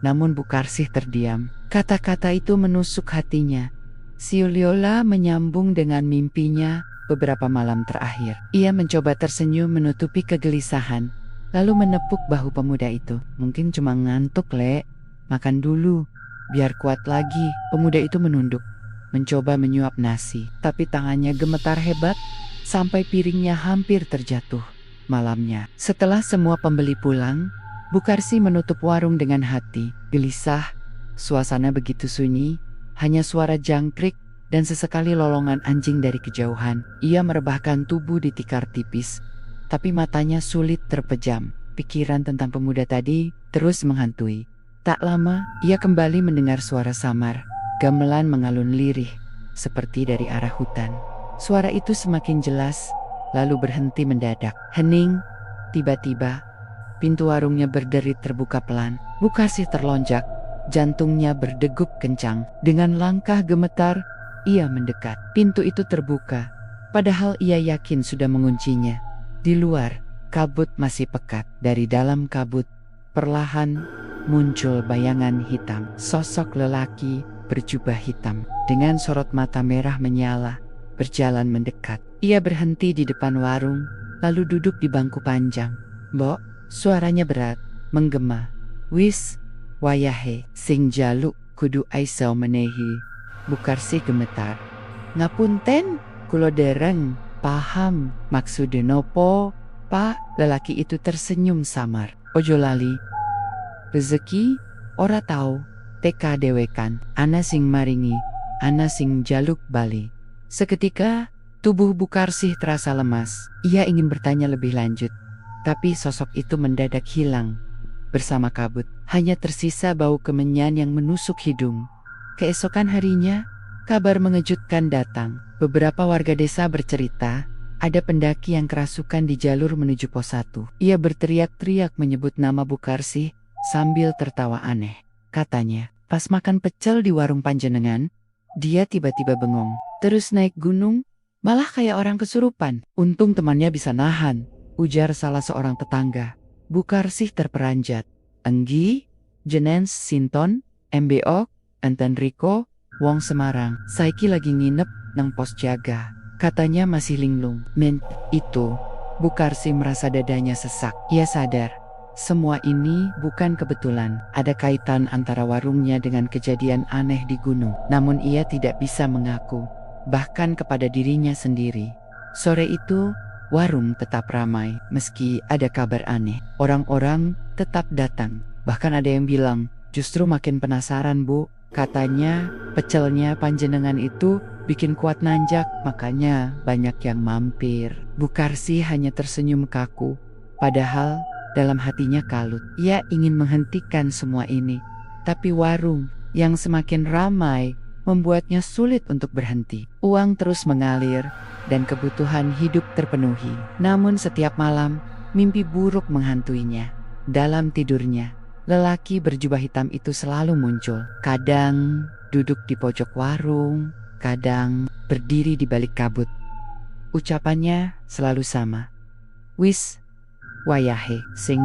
Namun Bukarsi terdiam. Kata-kata itu menusuk hatinya. Si Uliola menyambung dengan mimpinya beberapa malam terakhir. Ia mencoba tersenyum menutupi kegelisahan, lalu menepuk bahu pemuda itu. "Mungkin cuma ngantuk, Le. Makan dulu, biar kuat lagi." Pemuda itu menunduk, mencoba menyuap nasi, tapi tangannya gemetar hebat sampai piringnya hampir terjatuh. Malamnya, setelah semua pembeli pulang, Bukarsi menutup warung dengan hati gelisah. Suasana begitu sunyi, hanya suara jangkrik dan sesekali lolongan anjing dari kejauhan. Ia merebahkan tubuh di tikar tipis, tapi matanya sulit terpejam. Pikiran tentang pemuda tadi terus menghantui. Tak lama, ia kembali mendengar suara samar. Gamelan mengalun lirih, seperti dari arah hutan. Suara itu semakin jelas, lalu berhenti mendadak. Hening, tiba-tiba, pintu warungnya berderit terbuka pelan. Bukarsi terlonjak, jantungnya berdegup kencang. Dengan langkah gemetar, ia mendekat. Pintu itu terbuka, padahal ia yakin sudah menguncinya. Di luar, kabut masih pekat. Dari dalam kabut, perlahan muncul bayangan hitam. Sosok lelaki berjubah hitam dengan sorot mata merah menyala, berjalan mendekat. Ia berhenti di depan warung, lalu duduk di bangku panjang. "Mbok," suaranya berat, menggema. "Wis, Wayahe, sing jaluk kudu aiso menehi. Bukarsih gemetar. Ngapunten, kulo dereng paham maksude nopo, Pak. Lelaki itu tersenyum samar. Ojo lali. Rezeki ora tau teka dewekan. Ana sing maringi, ana sing jaluk bali. Seketika tubuh Bukarsih terasa lemas. Ia ingin bertanya lebih lanjut, tapi sosok itu mendadak hilang bersama kabut. Hanya tersisa bau kemenyan yang menusuk hidung. Keesokan harinya, kabar mengejutkan datang. Beberapa warga desa bercerita, ada pendaki yang kerasukan di jalur menuju pos 1. Ia berteriak-teriak menyebut nama Bukarsih sambil tertawa aneh. Katanya, pas makan pecel di warung panjenengan, dia tiba-tiba bengong. Terus naik gunung, malah kayak orang kesurupan. Untung temannya bisa nahan, ujar salah seorang tetangga. Bukarsih terperanjat. Enggi, jenens sinton, MBO, enten Riko, wong Semarang. Saiki lagi nginep nang pos jaga. Katanya masih linglung. Men, itu. Bukarsih merasa dadanya sesak. Ia sadar, semua ini bukan kebetulan. Ada kaitan antara warungnya dengan kejadian aneh di gunung. Namun ia tidak bisa mengaku, bahkan kepada dirinya sendiri. Sore itu, warung tetap ramai, meski ada kabar aneh. Orang-orang tetap datang. Bahkan ada yang bilang, justru makin penasaran Bu. Katanya, pecelnya panjenengan itu bikin kuat nanjak, makanya banyak yang mampir. Bukarsih hanya tersenyum kaku, padahal dalam hatinya kalut. Ia ingin menghentikan semua ini, tapi warung yang semakin ramai membuatnya sulit untuk berhenti. Uang terus mengalir dan kebutuhan hidup terpenuhi. Namun setiap malam, mimpi buruk menghantuinya. Dalam tidurnya, lelaki berjubah hitam itu selalu muncul. Kadang duduk di pojok warung, kadang berdiri di balik kabut. Ucapannya selalu sama. Wis, wayahe, sing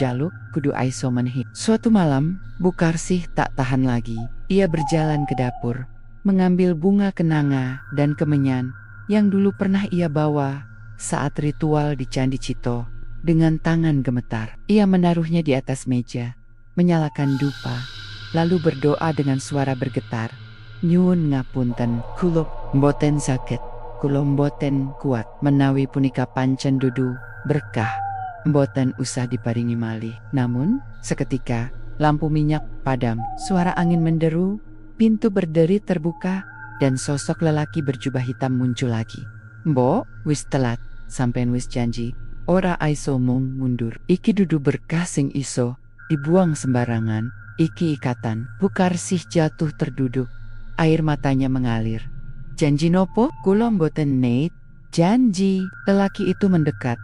jaluk kudu aiso menehi. Suatu malam, Bukarsih tak tahan lagi. Ia berjalan ke dapur, mengambil bunga kenanga dan kemenyan yang dulu pernah ia bawa saat ritual di Candi Cito. Dengan tangan gemetar, ia menaruhnya di atas meja, menyalakan dupa, lalu berdoa dengan suara bergetar. Nyuwun ngapunten, kulo mboten sakit, kulo mboten kuat, menawi punika pancen dudu berkah, mboten usah diparingi malih. Namun, seketika lampu minyak padam, suara angin menderu, pintu berderi terbuka, dan sosok lelaki berjubah hitam muncul lagi. Mbok, wis telat, sampean wis janji, ora aiso mung mundur. Iki dudu berkah sing iso dibuang sembarangan, iki ikatan. Bukarsih jatuh terduduk, air matanya mengalir. Janji nopo? Kulo mboten nate. Janji. Lelaki itu mendekat.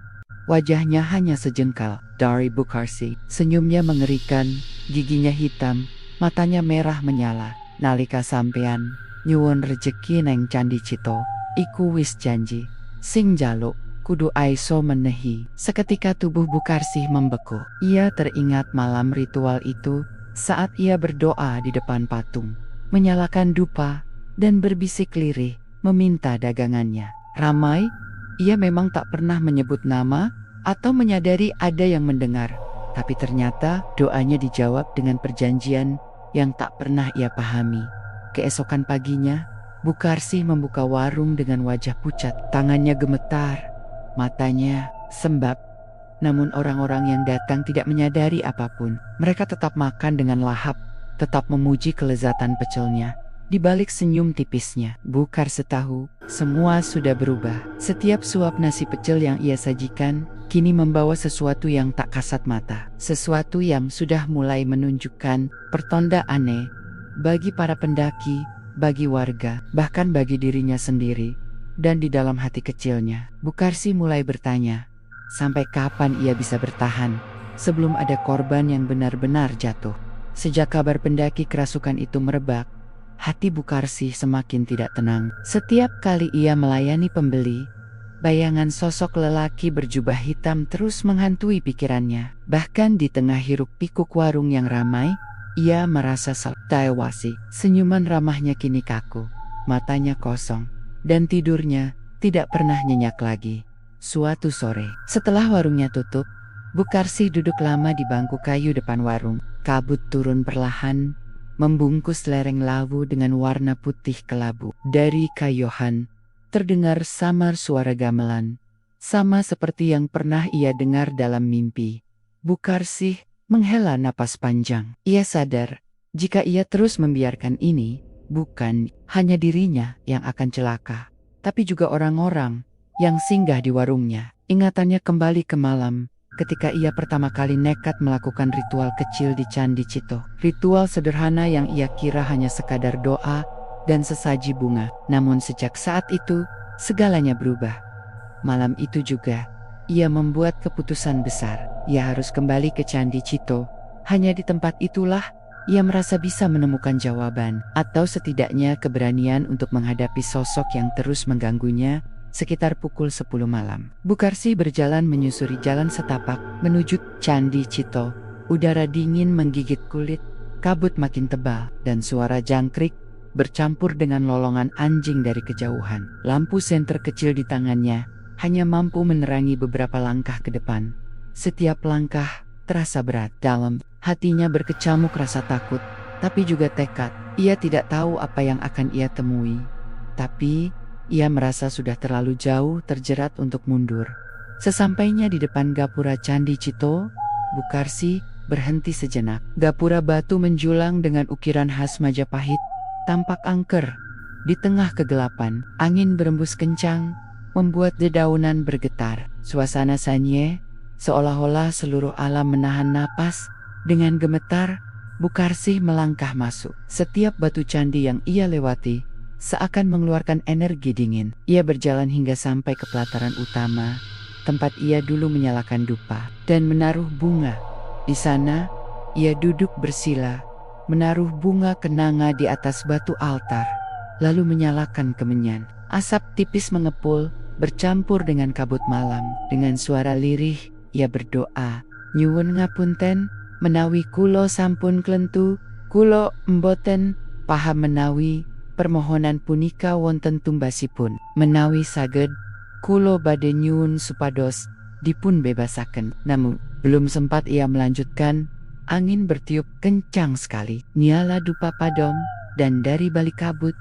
Wajahnya hanya sejengkal dari Bukarsih. Senyumnya mengerikan, giginya hitam, matanya merah menyala. Nalika sampean nyuwun rejeki neng Candi Cito, iku wis janji. Sing jaluk kudu aiso menehi. Seketika tubuh Bukarsih membeku. Ia teringat malam ritual itu saat ia berdoa di depan patung, menyalakan dupa, dan berbisik lirih meminta dagangannya. Ramai, ia memang tak pernah menyebut nama atau menyadari ada yang mendengar. Tapi ternyata doanya dijawab dengan perjanjian yang tak pernah ia pahami. Keesokan paginya, Bukarsih membuka warung dengan wajah pucat. Tangannya gemetar, matanya sembab. Namun orang-orang yang datang tidak menyadari apapun. Mereka tetap makan dengan lahap, tetap memuji kelezatan pecelnya. Di balik senyum tipisnya, Bukarsih tahu semua sudah berubah. Setiap suap nasi pecel yang ia sajikan kini membawa sesuatu yang tak kasat mata. Sesuatu yang sudah mulai menunjukkan pertanda aneh bagi para pendaki, bagi warga, bahkan bagi dirinya sendiri. Dan di dalam hati kecilnya, Bukarsih mulai bertanya, sampai kapan ia bisa bertahan sebelum ada korban yang benar-benar jatuh. Sejak kabar pendaki kerasukan itu merebak, hati Bukarsih semakin tidak tenang. Setiap kali ia melayani pembeli, bayangan sosok lelaki berjubah hitam terus menghantui pikirannya. Bahkan di tengah hiruk pikuk warung yang ramai, ia merasa tawasi. Senyuman ramahnya kini kaku, matanya kosong, dan tidurnya tidak pernah nyenyak lagi. Suatu sore, setelah warungnya tutup, Bukarsih duduk lama di bangku kayu depan warung. Kabut turun perlahan, membungkus lereng lawu dengan warna putih kelabu. Dari kayohan, terdengar samar suara gamelan, sama seperti yang pernah ia dengar dalam mimpi. Bukarsih menghela napas panjang. Ia sadar, jika ia terus membiarkan ini, bukan hanya dirinya yang akan celaka, tapi juga orang-orang yang singgah di warungnya. Ingatannya kembali ke malam, ketika ia pertama kali nekat melakukan ritual kecil di Candi Cito. Ritual sederhana yang ia kira hanya sekadar doa dan sesaji bunga. Namun sejak saat itu, segalanya berubah. Malam itu juga, ia membuat keputusan besar. Ia harus kembali ke Candi Cito. Hanya di tempat itulah, ia merasa bisa menemukan jawaban, atau setidaknya keberanian untuk menghadapi sosok yang terus mengganggunya. Sekitar pukul 10 malam, Bukarsih berjalan menyusuri jalan setapak menuju Candi Cito. Udara dingin menggigit kulit, kabut makin tebal, dan suara jangkrik bercampur dengan lolongan anjing dari kejauhan. Lampu senter kecil di tangannya hanya mampu menerangi beberapa langkah ke depan. Setiap langkah terasa berat. Dalam hatinya berkecamuk rasa takut, tapi juga tekad. Ia tidak tahu apa yang akan ia temui, tapi ia merasa sudah terlalu jauh terjerat untuk mundur. Sesampainya di depan gapura Candi Cito, Bukarsih berhenti sejenak. Gapura batu menjulang dengan ukiran khas Majapahit, tampak angker. Di tengah kegelapan, angin berembus kencang, membuat dedaunan bergetar. Suasana sunyi, seolah-olah seluruh alam menahan napas. Dengan gemetar, Bukarsih melangkah masuk. Setiap batu candi yang ia lewati seakan mengeluarkan energi dingin. Ia berjalan hingga sampai ke pelataran utama, tempat ia dulu menyalakan dupa dan menaruh bunga. Di sana, ia duduk bersila, menaruh bunga kenanga di atas batu altar, lalu menyalakan kemenyan. Asap tipis mengepul, bercampur dengan kabut malam. Dengan suara lirih, ia berdoa, "Nyuwun ngapunten, menawi kulo sampun klentu, kulo mboten paham menawi permohonan punika wonten tumbasipun. Menawi saged, kulo badhe nyuwun supados dipun bebasaken." Namun, belum sempat ia melanjutkan, angin bertiup kencang sekali. Nyala dupa padam, dan dari balik kabut,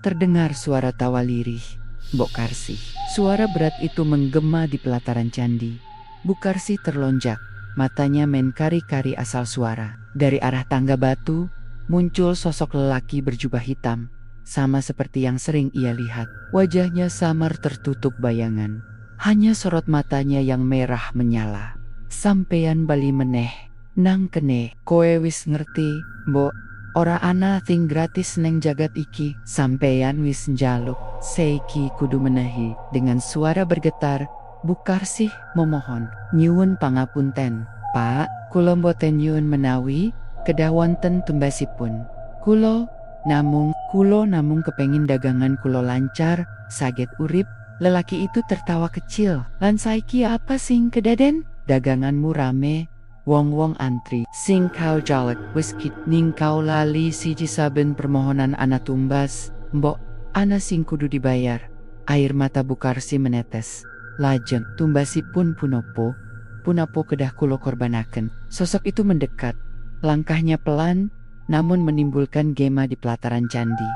terdengar suara tawa lirih. Bukarsih. Suara berat itu menggema di pelataran candi. Bukarsih terlonjak, matanya menkari-kari asal suara. Dari arah tangga batu, muncul sosok lelaki berjubah hitam, sama seperti yang sering ia lihat. Wajahnya samar tertutup bayangan. Hanya sorot matanya yang merah menyala. "Sampeyan bali meneh, nang kene. Koe wis ngerti, mbok, ora ana ting gratis neng jagat iki. Sampeyan wis njaluk, seiki kudu menehi." Dengan suara bergetar, Bukarsih memohon, "Nyuwun pangapunten, Pak, kula mboten nyuwun menawi kedah wonten tumbasipun. Kulo namung kepengin dagangan kulo lancar, saget urip." Lelaki itu tertawa kecil. "Lan saiki apa sing kedaden? Daganganmu rame, wong-wong antri. Sing kau jalek wis ning kau lali siji saben permohonan ana tumbas, mbok ana sing kudu dibayar." Air mata Bukarsih menetes. "Lajeng tumbasipun punapa kedah kulo korbanaken." Sosok itu mendekat. Langkahnya pelan, namun menimbulkan gema di pelataran candi.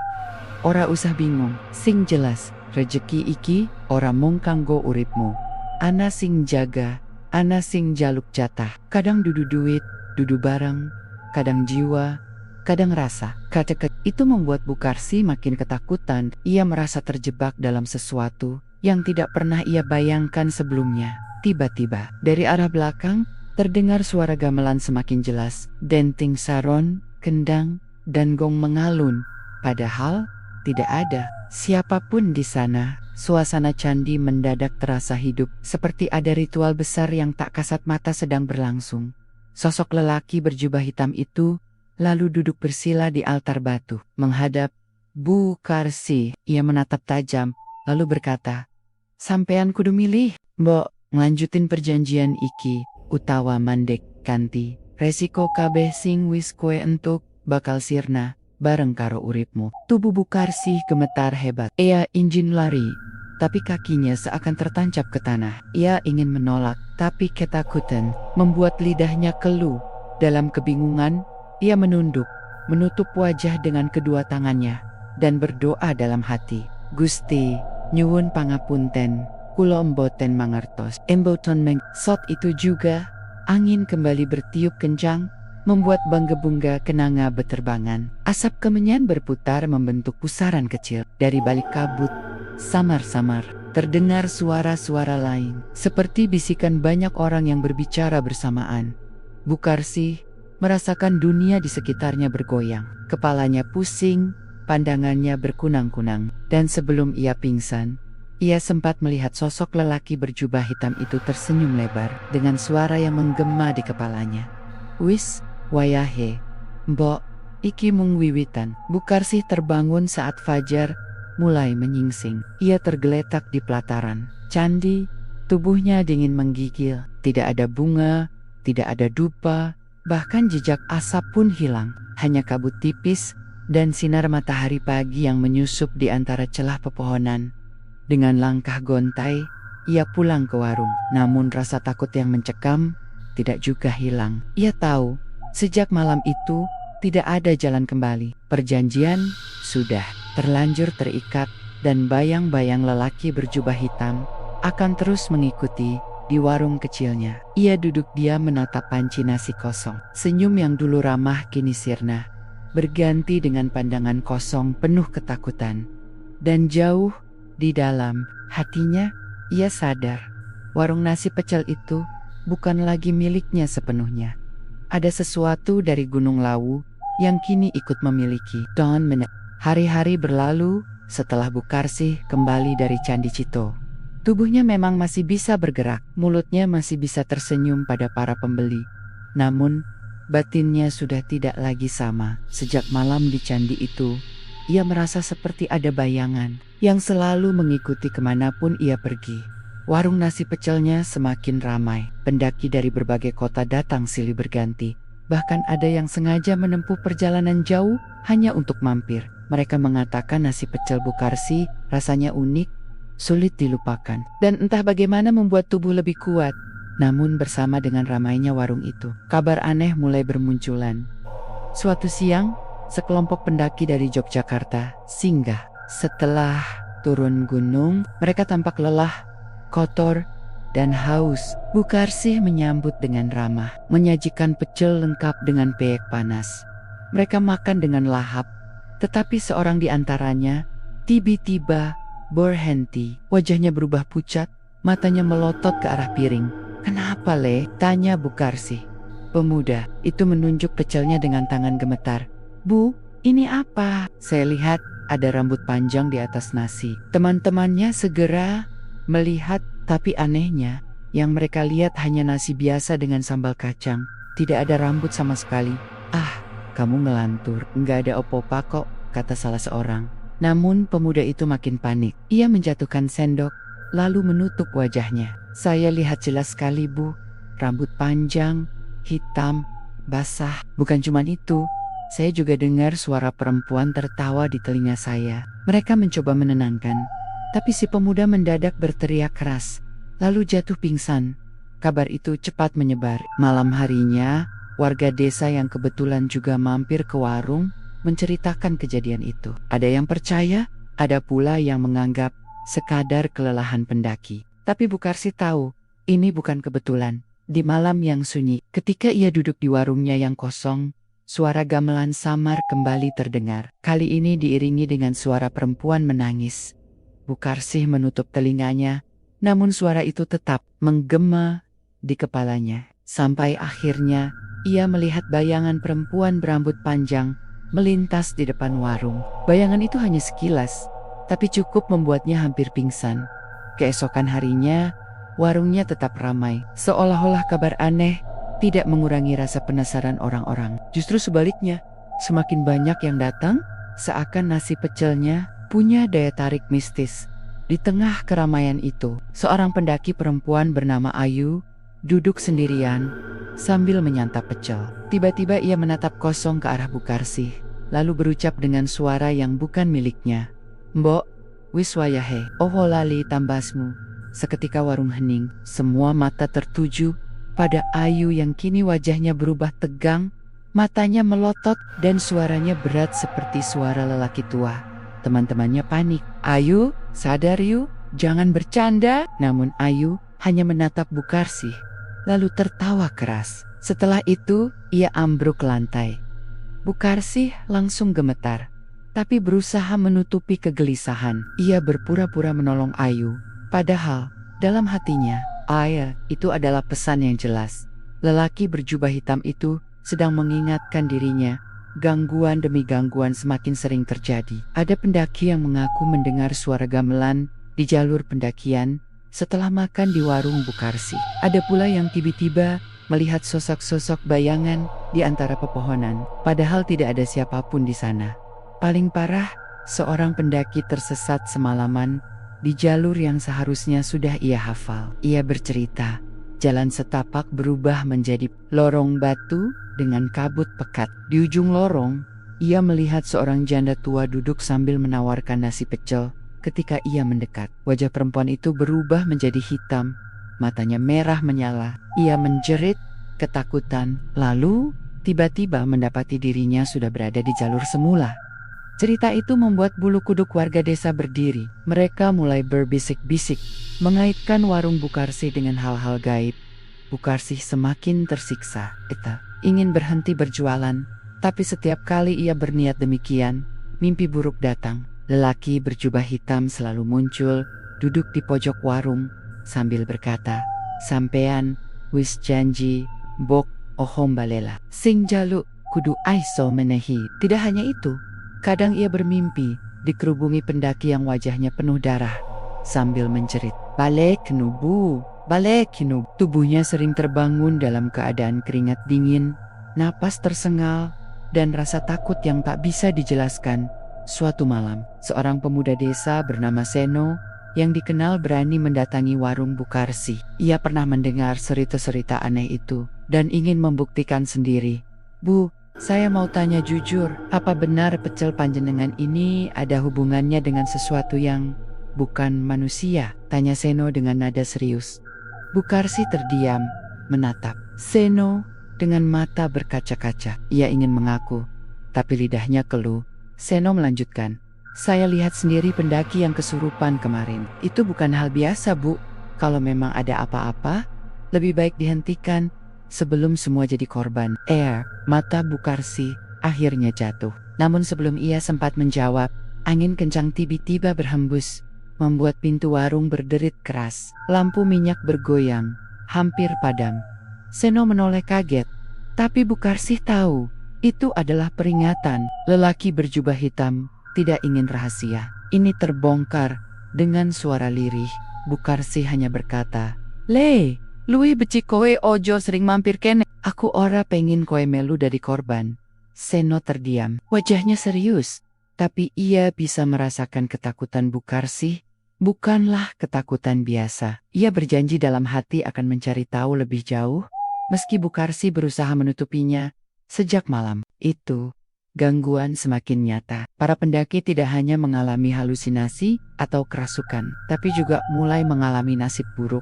"Ora usah bingung, sing jelas, rejeki iki ora mung kanggo uripmu. Ana sing jaga, ana sing jaluk jatah. Kadang dudu duit, dudu barang, kadang jiwa, kadang rasa." Kata itu membuat Bukarsih makin ketakutan. Ia merasa terjebak dalam sesuatu yang tidak pernah ia bayangkan sebelumnya. Tiba-tiba, dari arah belakang, terdengar suara gamelan semakin jelas. Denting saron, kendang, dan gong mengalun. Padahal, tidak ada siapapun di sana. Suasana candi mendadak terasa hidup, seperti ada ritual besar yang tak kasat mata sedang berlangsung. Sosok lelaki berjubah hitam itu lalu duduk bersila di altar batu, menghadap Bukarsih. Ia menatap tajam, lalu berkata, "Sampean kudu milih, mbok, nglanjutin perjanjian iki, utawa mandek kanthi resiko kabeh sing wis koe entuk bakal sirna bareng karo uripmu." Tubuh Bukarsih gemetar hebat. Ia injin lari, tapi kakinya seakan tertancap ke tanah. Ia ingin menolak, tapi ketakutan membuat lidahnya keluh. Dalam kebingungan, ia menunduk, menutup wajah dengan kedua tangannya, dan berdoa dalam hati. Gusti, nyuwun pangapunten, kula mboten mangertos. Mboten Saat itu juga, angin kembali bertiup kencang, membuat bangga-bungga kenanga beterbangan. Asap kemenyan berputar membentuk pusaran kecil. Dari balik kabut, samar-samar, terdengar suara-suara lain, seperti bisikan banyak orang yang berbicara bersamaan. Bukarsih merasakan dunia di sekitarnya bergoyang. Kepalanya pusing, pandangannya berkunang-kunang, dan sebelum ia pingsan, ia sempat melihat sosok lelaki berjubah hitam itu tersenyum lebar dengan suara yang menggema di kepalanya. Wis, wayahe, mbok, iki mung wiwitan. Bukarsih terbangun saat fajar mulai menyingsing. Ia tergeletak di pelataran candi, tubuhnya dingin menggigil. Tidak ada bunga, tidak ada dupa, bahkan jejak asap pun hilang. Hanya kabut tipis dan sinar matahari pagi yang menyusup di antara celah pepohonan. Dengan langkah gontai, ia pulang ke warung. Namun rasa takut yang mencekam tidak juga hilang. Ia tahu, sejak malam itu tidak ada jalan kembali. Perjanjian sudah terlanjur terikat, dan bayang-bayang lelaki berjubah hitam akan terus mengikuti di warung kecilnya. Ia duduk diam menatap panci nasi kosong. Senyum yang dulu ramah kini sirna, berganti dengan pandangan kosong penuh ketakutan. Dan jauh di dalam hatinya, ia sadar warung nasi pecel itu bukan lagi miliknya sepenuhnya. Ada sesuatu dari Gunung Lawu yang kini ikut memiliki. Hari-hari berlalu setelah Bukarsih kembali dari Candi Cito. Tubuhnya memang masih bisa bergerak, mulutnya masih bisa tersenyum pada para pembeli. Namun, batinnya sudah tidak lagi sama. Sejak malam di candi itu, ia merasa seperti ada bayangan yang selalu mengikuti kemanapun ia pergi. Warung nasi pecelnya semakin ramai. Pendaki dari berbagai kota datang silih berganti. Bahkan ada yang sengaja menempuh perjalanan jauh hanya untuk mampir. Mereka mengatakan nasi pecel Bukarsih rasanya unik, sulit dilupakan, dan entah bagaimana membuat tubuh lebih kuat. Namun bersama dengan ramainya warung itu, kabar aneh mulai bermunculan. Suatu siang, sekelompok pendaki dari Yogyakarta singgah. Setelah turun gunung, mereka tampak lelah, kotor, dan haus. Bukarsih menyambut dengan ramah, menyajikan pecel lengkap dengan peyek panas. Mereka makan dengan lahap, tetapi seorang di antaranya tiba-tiba berhenti. Wajahnya berubah pucat, matanya melotot ke arah piring. "Kenapa, Le?" tanya Bukarsih. Pemuda itu menunjuk pecelnya dengan tangan gemetar. "Bu, ini apa?" "Saya lihat ada rambut panjang di atas nasi." Teman-temannya segera melihat, tapi anehnya, yang mereka lihat hanya nasi biasa dengan sambal kacang. Tidak ada rambut sama sekali. "Ah, kamu ngelantur." "Nggak ada opo-opa kok," kata salah seorang. Namun pemuda itu makin panik. Ia menjatuhkan sendok, lalu menutup wajahnya. "Saya lihat jelas sekali, Bu. Rambut panjang, hitam, basah. Bukan cuma itu, saya juga dengar suara perempuan tertawa di telinga saya." Mereka mencoba menenangkan, tapi si pemuda mendadak berteriak keras, lalu jatuh pingsan. Kabar itu cepat menyebar. Malam harinya, warga desa yang kebetulan juga mampir ke warung menceritakan kejadian itu. Ada yang percaya, ada pula yang menganggap sekadar kelelahan pendaki. Tapi Bukarsih tahu, ini bukan kebetulan. Di malam yang sunyi, ketika ia duduk di warungnya yang kosong, suara gamelan samar kembali terdengar. Kali ini diiringi dengan suara perempuan menangis. Bukarsih menutup telinganya, namun suara itu tetap menggema di kepalanya. Sampai akhirnya, ia melihat bayangan perempuan berambut panjang melintas di depan warung. Bayangan itu hanya sekilas, tapi cukup membuatnya hampir pingsan. Keesokan harinya, warungnya tetap ramai. Seolah-olah kabar aneh tidak mengurangi rasa penasaran orang-orang. Justru sebaliknya, semakin banyak yang datang, seakan nasi pecelnya punya daya tarik mistis. Di tengah keramaian itu, seorang pendaki perempuan bernama Ayu duduk sendirian sambil menyantap pecel. Tiba-tiba ia menatap kosong ke arah Bukarsih, lalu berucap dengan suara yang bukan miliknya. "Mbok, Wiswayahe, oh lali tambasmu. Seketika warung hening, semua mata tertuju pada Ayu yang kini wajahnya berubah tegang, matanya melotot dan suaranya berat seperti suara lelaki tua. Teman-temannya panik. Ayu, sadar yuk, jangan bercanda. Namun Ayu hanya menatap Bukarsih, lalu tertawa keras. Setelah itu, ia ambruk ke lantai. Bukarsih langsung gemetar, tapi berusaha menutupi kegelisahan. Ia berpura-pura menolong Ayu, padahal dalam hatinya, itu adalah pesan yang jelas. Lelaki berjubah hitam itu sedang mengingatkan dirinya, gangguan demi gangguan semakin sering terjadi. Ada pendaki yang mengaku mendengar suara gamelan di jalur pendakian setelah makan di warung Bukarsih. Ada pula yang tiba-tiba melihat sosok-sosok bayangan di antara pepohonan, padahal tidak ada siapapun di sana. Paling parah, seorang pendaki tersesat semalaman di jalur yang seharusnya sudah ia hafal. Ia bercerita, jalan setapak berubah menjadi lorong batu dengan kabut pekat. Di ujung lorong, ia melihat seorang janda tua duduk sambil menawarkan nasi pecel. Ketika ia mendekat, wajah perempuan itu berubah menjadi hitam, matanya merah menyala. Ia menjerit ketakutan, lalu tiba-tiba mendapati dirinya sudah berada di jalur semula. Cerita itu membuat bulu kuduk warga desa berdiri. Mereka mulai berbisik-bisik, mengaitkan warung Bukarsih dengan hal-hal gaib. Bukarsih semakin tersiksa. Ia ingin berhenti berjualan, tapi setiap kali ia berniat demikian, mimpi buruk datang. Lelaki berjubah hitam selalu muncul, duduk di pojok warung, sambil berkata, "Sampean, wis janji, bok, ohom balela. Sing jaluk, kudu aiso menehi." Tidak hanya itu, kadang ia bermimpi dikerubungi pendaki yang wajahnya penuh darah, sambil menjerit, "Balik nubu, balik nubu." Tubuhnya sering terbangun dalam keadaan keringat dingin, napas tersengal, dan rasa takut yang tak bisa dijelaskan. Suatu malam, seorang pemuda desa bernama Seno yang dikenal berani mendatangi warung Bukarsih. Ia pernah mendengar cerita-cerita aneh itu dan ingin membuktikan sendiri. "Bu, saya mau tanya jujur, apa benar pecel panjenengan ini ada hubungannya dengan sesuatu yang bukan manusia?" tanya Seno dengan nada serius. Bukarsih terdiam, menatap Seno dengan mata berkaca-kaca. Ia ingin mengaku, tapi lidahnya keluh. Seno melanjutkan, "Saya lihat sendiri pendaki yang kesurupan kemarin. Itu bukan hal biasa, Bu. Kalau memang ada apa-apa, lebih baik dihentikan sebelum semua jadi korban." Mata Bukarsih akhirnya jatuh. Namun sebelum ia sempat menjawab, angin kencang tiba-tiba berhembus, membuat pintu warung berderit keras. Lampu minyak bergoyang, hampir padam. Seno menoleh kaget, tapi Bukarsih tahu itu adalah peringatan. Lelaki berjubah hitam tidak ingin rahasia ini terbongkar. Dengan suara lirih, Bukarsih hanya berkata, "Le, luwih becik kowe ojo sering mampir kene. Aku ora pengen kowe melu dari korban." Seno terdiam, wajahnya serius, tapi ia bisa merasakan ketakutan Bukarsih. Bukanlah ketakutan biasa. Ia berjanji dalam hati akan mencari tahu lebih jauh, meski Bukarsih berusaha menutupinya. Sejak malam itu, gangguan semakin nyata. Para pendaki tidak hanya mengalami halusinasi atau kerasukan, tapi juga mulai mengalami nasib buruk.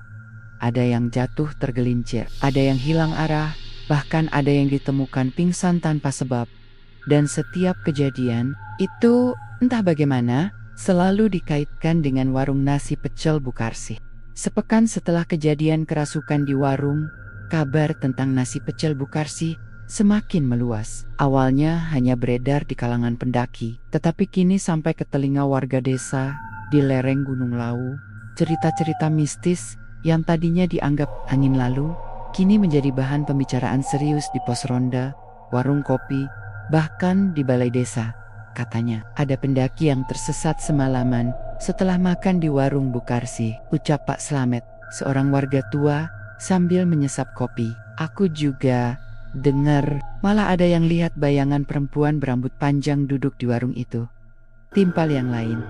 Ada yang jatuh tergelincir, ada yang hilang arah, bahkan ada yang ditemukan pingsan tanpa sebab. Dan setiap kejadian itu, entah bagaimana, selalu dikaitkan dengan warung nasi pecel Bukarsih. Sepekan setelah kejadian kerasukan di warung, kabar tentang nasi pecel Bukarsih semakin meluas. Awalnya hanya beredar di kalangan pendaki, tetapi kini sampai ke telinga warga desa di lereng Gunung Lawu. Cerita-cerita mistis yang tadinya dianggap angin lalu, kini menjadi bahan pembicaraan serius di pos ronda, warung kopi, bahkan di balai desa. Katanya, ada pendaki yang tersesat semalaman setelah makan di warung Bukarsih, ucap Pak Slamet, seorang warga tua, sambil menyesap kopi. Aku juga dengar, malah ada yang lihat bayangan perempuan berambut panjang duduk di warung itu. Timpal yang lain.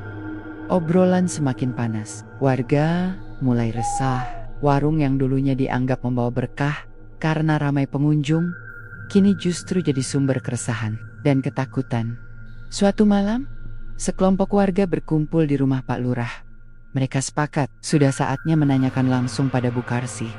Obrolan semakin panas. Warga mulai resah. Warung yang dulunya dianggap membawa berkah karena ramai pengunjung, kini justru jadi sumber keresahan dan ketakutan. Suatu malam, Sekelompok warga berkumpul di rumah Pak Lurah. Mereka sepakat, sudah saatnya menanyakan langsung pada Bu Karsih.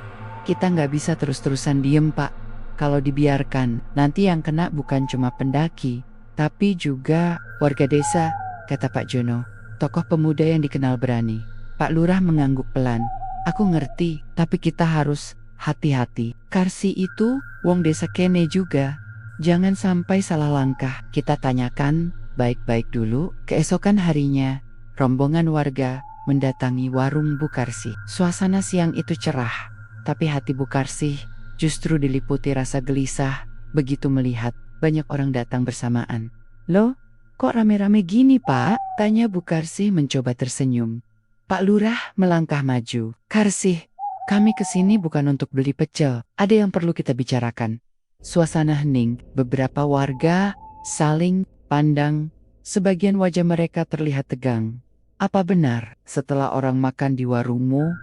Kita nggak bisa terus-terusan diem, Pak. Kalau dibiarkan, nanti yang kena bukan cuma pendaki, tapi juga warga desa, kata Pak Jono, tokoh pemuda yang dikenal berani. Pak Lurah mengangguk pelan. Aku ngerti, tapi kita harus hati-hati. Karsih itu wong desa kene juga. Jangan sampai salah langkah. Kita tanyakan baik-baik dulu. Keesokan harinya, rombongan warga mendatangi warung Bu Karsih. Suasana siang itu cerah, tapi hati Bu Karsih justru diliputi rasa gelisah begitu melihat banyak orang datang bersamaan. Loh, kok rame-rame gini, Pak? Tanya Bu Karsih mencoba tersenyum. Pak Lurah melangkah maju. Karsih, kami kesini bukan untuk beli pecel. Ada yang perlu kita bicarakan. Suasana hening, beberapa warga saling pandang. Sebagian wajah mereka terlihat tegang. Apa benar setelah orang makan di warungmu,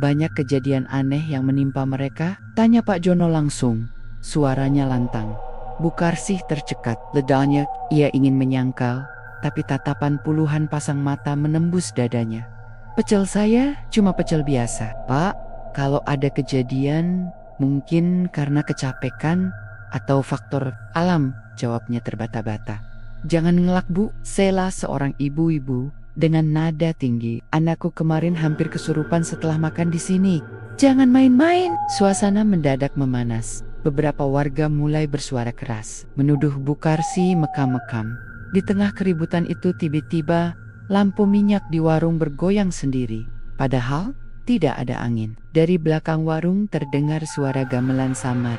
banyak kejadian aneh yang menimpa mereka? Tanya Pak Jono langsung. Suaranya lantang. Bu Karsih tercekat. Ledahnya ia ingin menyangkal, tapi tatapan puluhan pasang mata menembus dadanya. Pecel saya cuma pecel biasa, Pak. Kalau ada kejadian, mungkin karena kecapekan atau faktor alam, jawabnya terbata-bata. Jangan ngelak, Bu, sela seorang ibu-ibu dengan nada tinggi. Anakku kemarin hampir kesurupan setelah makan di sini. Jangan main-main. Suasana mendadak memanas. Beberapa warga mulai bersuara keras, menuduh Bu Karsih mekam-mekam. Di tengah keributan itu tiba-tiba lampu minyak di warung bergoyang sendiri. Padahal tidak ada angin. Dari belakang warung terdengar suara gamelan samar,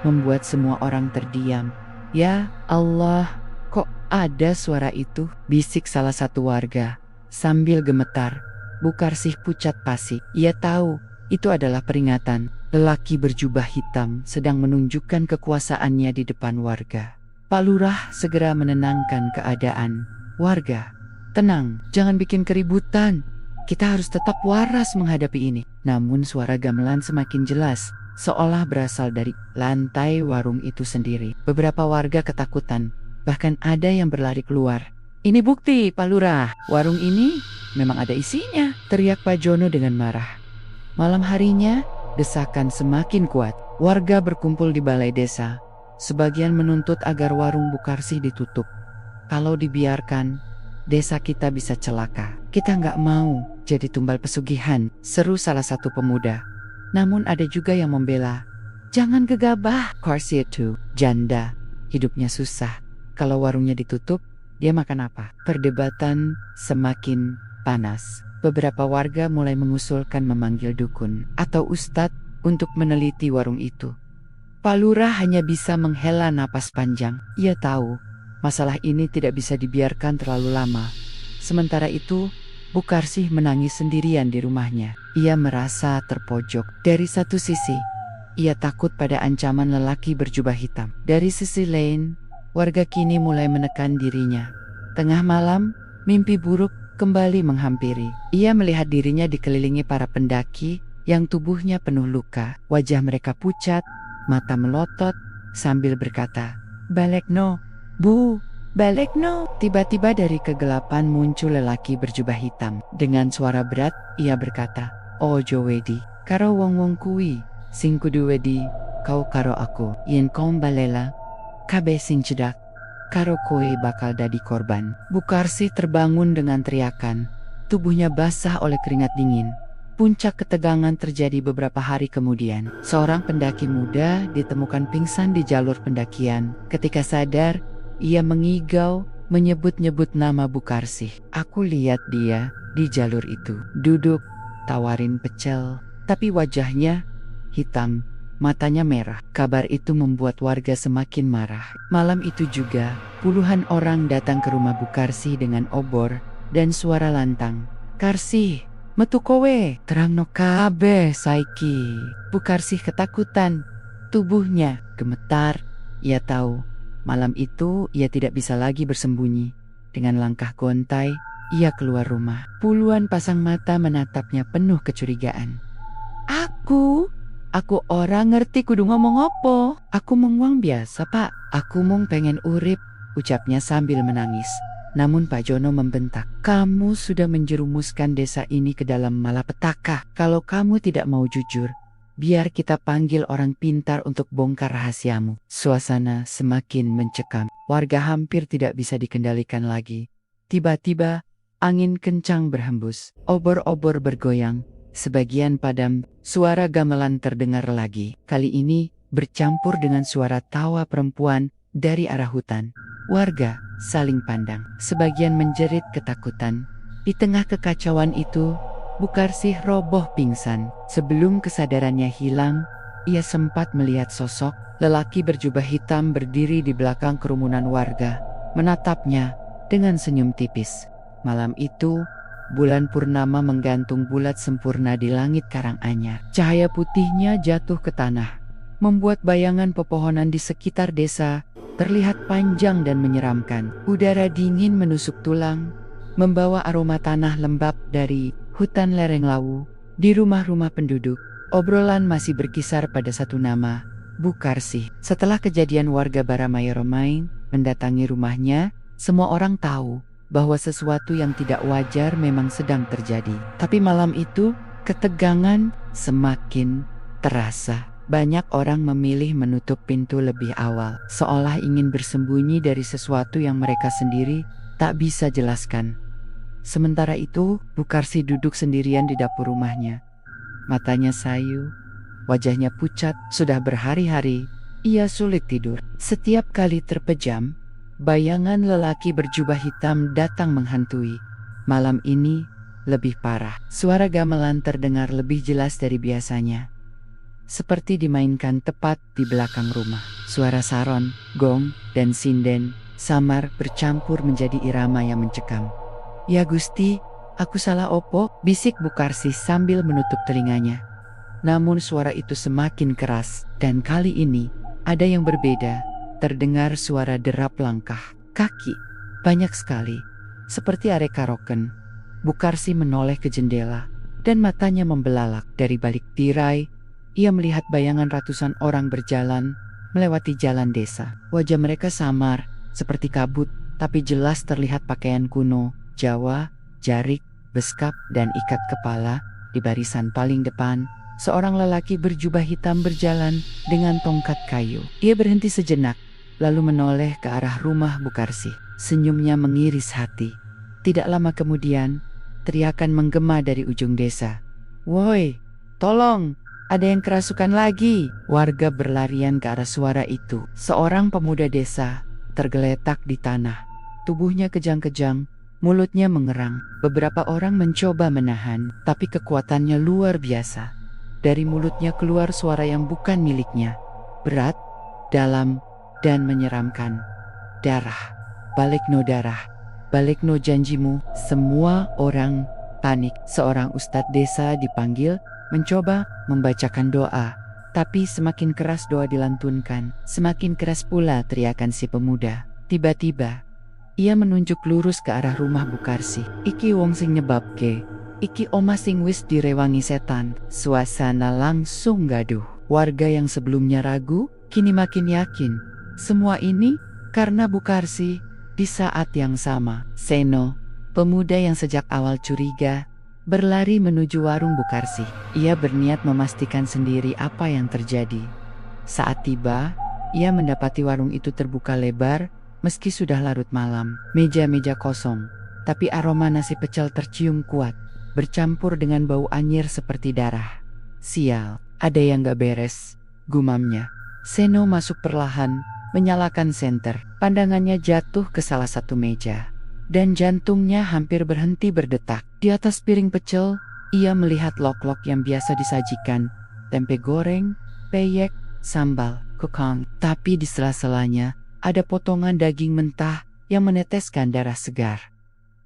membuat semua orang terdiam. Ya Allah, kok ada suara itu? Bisik salah satu warga sambil gemetar. Bu Karsih pucat pasi. Ia tahu itu adalah peringatan. Lelaki berjubah hitam sedang menunjukkan kekuasaannya di depan warga. Pak Lurah segera menenangkan keadaan. Warga, tenang, jangan bikin keributan. Kita harus tetap waras menghadapi ini. Namun suara gamelan semakin jelas, seolah berasal dari lantai warung itu sendiri. Beberapa warga ketakutan, bahkan ada yang berlari keluar. Ini bukti, Pak Lurah, warung ini memang ada isinya, teriak Pak Jono dengan marah. Malam harinya, desakan semakin kuat. Warga berkumpul di balai desa. Sebagian menuntut agar warung Bu Karsih ditutup. Kalau dibiarkan, desa kita bisa celaka. Kita nggak mau jadi tumbal pesugihan, seru salah satu pemuda. Namun ada juga yang membela. Jangan gegabah, Karsih itu janda, hidupnya susah. Kalau warungnya ditutup, dia makan apa? Perdebatan semakin panas. Beberapa warga mulai mengusulkan memanggil dukun atau ustadz untuk meneliti warung itu. Pak Lurah hanya bisa menghela napas panjang. Ia tahu masalah ini tidak bisa dibiarkan terlalu lama. Sementara itu, Bu Karsih menangis sendirian di rumahnya. Ia merasa terpojok. Dari satu sisi, ia takut pada ancaman lelaki berjubah hitam. Dari sisi lain, warga kini mulai menekan dirinya. Tengah malam, mimpi buruk kembali menghampiri. Ia melihat dirinya dikelilingi para pendaki yang tubuhnya penuh luka. Wajah mereka pucat, mata melotot, sambil berkata, "Balekno, Bu, Balekno." Tiba-tiba dari kegelapan muncul lelaki berjubah hitam. Dengan suara berat, ia berkata, "Ojo wedi, karo wong-wong kui, sing kudu wedi, kau karo aku. Yen kom balela, kabeh sing cedak, karo kowe bakal dadi korban." Bu Karsih terbangun dengan teriakan. Tubuhnya basah oleh keringat dingin. Puncak ketegangan terjadi beberapa hari kemudian. Seorang pendaki muda ditemukan pingsan di jalur pendakian. Ketika sadar, ia mengigau, menyebut-nyebut nama Bu Karsih. "Aku lihat dia di jalur itu. Duduk, tawarin pecel." Tapi wajahnya hitam, matanya merah. Kabar itu membuat warga semakin marah. Malam itu juga, puluhan orang datang ke rumah Bu Karsih dengan obor dan suara lantang. "Karsih, metu kowe, terangno kabeh saiki." Bu Karsih ketakutan, tubuhnya gemetar. Ia tahu, malam itu ia tidak bisa lagi bersembunyi. Dengan langkah gontai, ia keluar rumah. Puluhan pasang mata menatapnya penuh kecurigaan. Aku orang ngerti kudu ngomong opo. Aku mung wong biasa, Pak. Aku mung pengen urip, ucapnya sambil menangis. Namun Pak Jono membentak, "Kamu sudah menjerumuskan desa ini ke dalam malapetaka. Kalau kamu tidak mau jujur, biar kita panggil orang pintar untuk bongkar rahasiamu." Suasana semakin mencekam. Warga hampir tidak bisa dikendalikan lagi. Tiba-tiba, angin kencang berhembus. Obor-obor bergoyang. Sebagian padam, suara gamelan terdengar lagi. Kali ini bercampur dengan suara tawa perempuan dari arah hutan. Warga saling pandang. Sebagian menjerit ketakutan. Di tengah kekacauan itu, Bukarsih roboh pingsan. Sebelum kesadarannya hilang, ia sempat melihat sosok lelaki berjubah hitam berdiri di belakang kerumunan warga, menatapnya dengan senyum tipis. Malam itu, bulan purnama menggantung bulat sempurna di langit Karanganyar. Cahaya putihnya jatuh ke tanah, membuat bayangan pepohonan di sekitar desa terlihat panjang dan menyeramkan. Udara dingin menusuk tulang, membawa aroma tanah lembab dari hutan lereng Lawu. Di rumah-rumah penduduk, obrolan masih berkisar pada satu nama, Bukarsih. Setelah kejadian, warga beramai-ramai mendatangi rumahnya. Semua orang tahu bahwa sesuatu yang tidak wajar memang sedang terjadi. Tapi malam itu, ketegangan semakin terasa. Banyak orang memilih menutup pintu lebih awal, seolah ingin bersembunyi dari sesuatu yang mereka sendiri tak bisa jelaskan. Sementara itu, Bukarsih duduk sendirian di dapur rumahnya. Matanya sayu, wajahnya pucat, sudah berhari-hari ia sulit tidur. Setiap kali terpejam, bayangan lelaki berjubah hitam datang menghantui. Malam ini lebih parah. Suara gamelan terdengar lebih jelas dari biasanya, seperti dimainkan tepat di belakang rumah. Suara saron, gong, dan sinden samar bercampur menjadi irama yang mencekam. "Ya Gusti, aku salah opo?" bisik Bukarsih sambil menutup telinganya. Namun suara itu semakin keras, dan kali ini ada yang berbeda. Terdengar suara derap langkah kaki, banyak sekali, seperti areka roken. Bukarsih menoleh ke jendela, dan matanya membelalak. Dari balik tirai, ia melihat bayangan ratusan orang berjalan melewati jalan desa. Wajah mereka samar, seperti kabut, tapi jelas terlihat pakaian kuno, Jawa, jarik, beskap, dan ikat kepala. Di barisan paling depan, seorang lelaki berjubah hitam berjalan dengan tongkat kayu. Ia berhenti sejenak, lalu menoleh ke arah rumah Bukarsih. Senyumnya mengiris hati. Tidak lama kemudian, teriakan menggema dari ujung desa. "Woi, tolong! Ada yang kerasukan lagi!" Warga berlarian ke arah suara itu. Seorang pemuda desa tergeletak di tanah. Tubuhnya kejang-kejang, mulutnya mengerang. Beberapa orang mencoba menahan, tapi kekuatannya luar biasa. Dari mulutnya keluar suara yang bukan miliknya. Berat, dalam, dan menyeramkan. "Darah, Balikno darah. Balikno janjimu." Semua orang panik. Seorang ustadz desa dipanggil, mencoba membacakan doa, tapi semakin keras doa dilantunkan, semakin keras pula teriakan si pemuda. Tiba-tiba, ia menunjuk lurus ke arah rumah Bukarsih. "Iki wong sing nyebabke, iki omah sing wis direwangi setan." Suasana langsung gaduh. Warga yang sebelumnya ragu, kini makin yakin. Semua ini karena Bukarsih. Di saat yang sama, Seno, pemuda yang sejak awal curiga, berlari menuju warung Bukarsih. Ia berniat memastikan sendiri apa yang terjadi. Saat tiba, ia mendapati warung itu terbuka lebar, meski sudah larut malam. Meja-meja kosong, tapi aroma nasi pecel tercium kuat, bercampur dengan bau anyir seperti darah. "Sial, ada yang gak beres," gumamnya. Seno masuk perlahan, menyalakan senter. Pandangannya jatuh ke salah satu meja, dan jantungnya hampir berhenti berdetak. Di atas piring pecel, ia melihat lok-lok yang biasa disajikan, tempe goreng, peyek, sambal, kekang. Tapi di sela-selanya, ada potongan daging mentah yang meneteskan darah segar.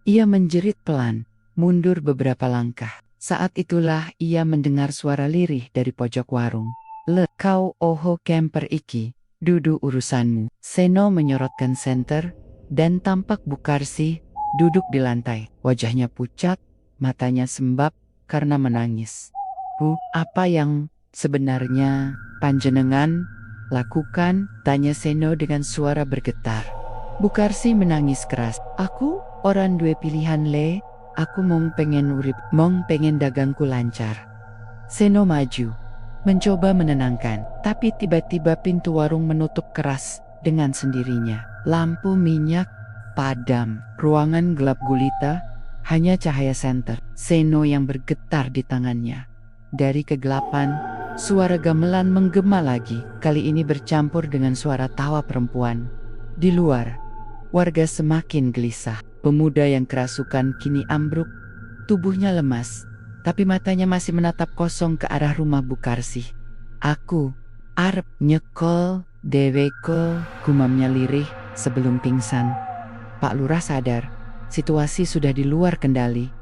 Ia menjerit pelan, mundur beberapa langkah. Saat itulah ia mendengar suara lirih dari pojok warung. "Le, kau oho kemper iki, dudu urusanmu." Seno menyorotkan senter, dan tampak Bukarsih duduk di lantai. Wajahnya pucat, matanya sembab karena menangis. "Bu, apa yang sebenarnya panjenengan lakukan?" tanya Seno dengan suara bergetar. Bukarsi menangis keras. Aku orang dua pilihan le. Aku mong pengen urip, mong pengen dagangku lancar. Seno maju, mencoba menenangkan, tapi tiba-tiba pintu warung menutup keras dengan sendirinya. Lampu minyak padam, ruangan gelap gulita, hanya cahaya senter. Seno yang bergetar di tangannya. Dari kegelapan, suara gamelan menggema lagi, kali ini bercampur dengan suara tawa perempuan. Di luar, warga semakin gelisah. Pemuda yang kerasukan kini ambruk, tubuhnya lemas, tapi matanya masih menatap kosong ke arah rumah Bukarsi. Aku, arep nyekel, deweko, gumamnya lirih sebelum pingsan. Pak Lurah sadar, situasi sudah di luar kendali.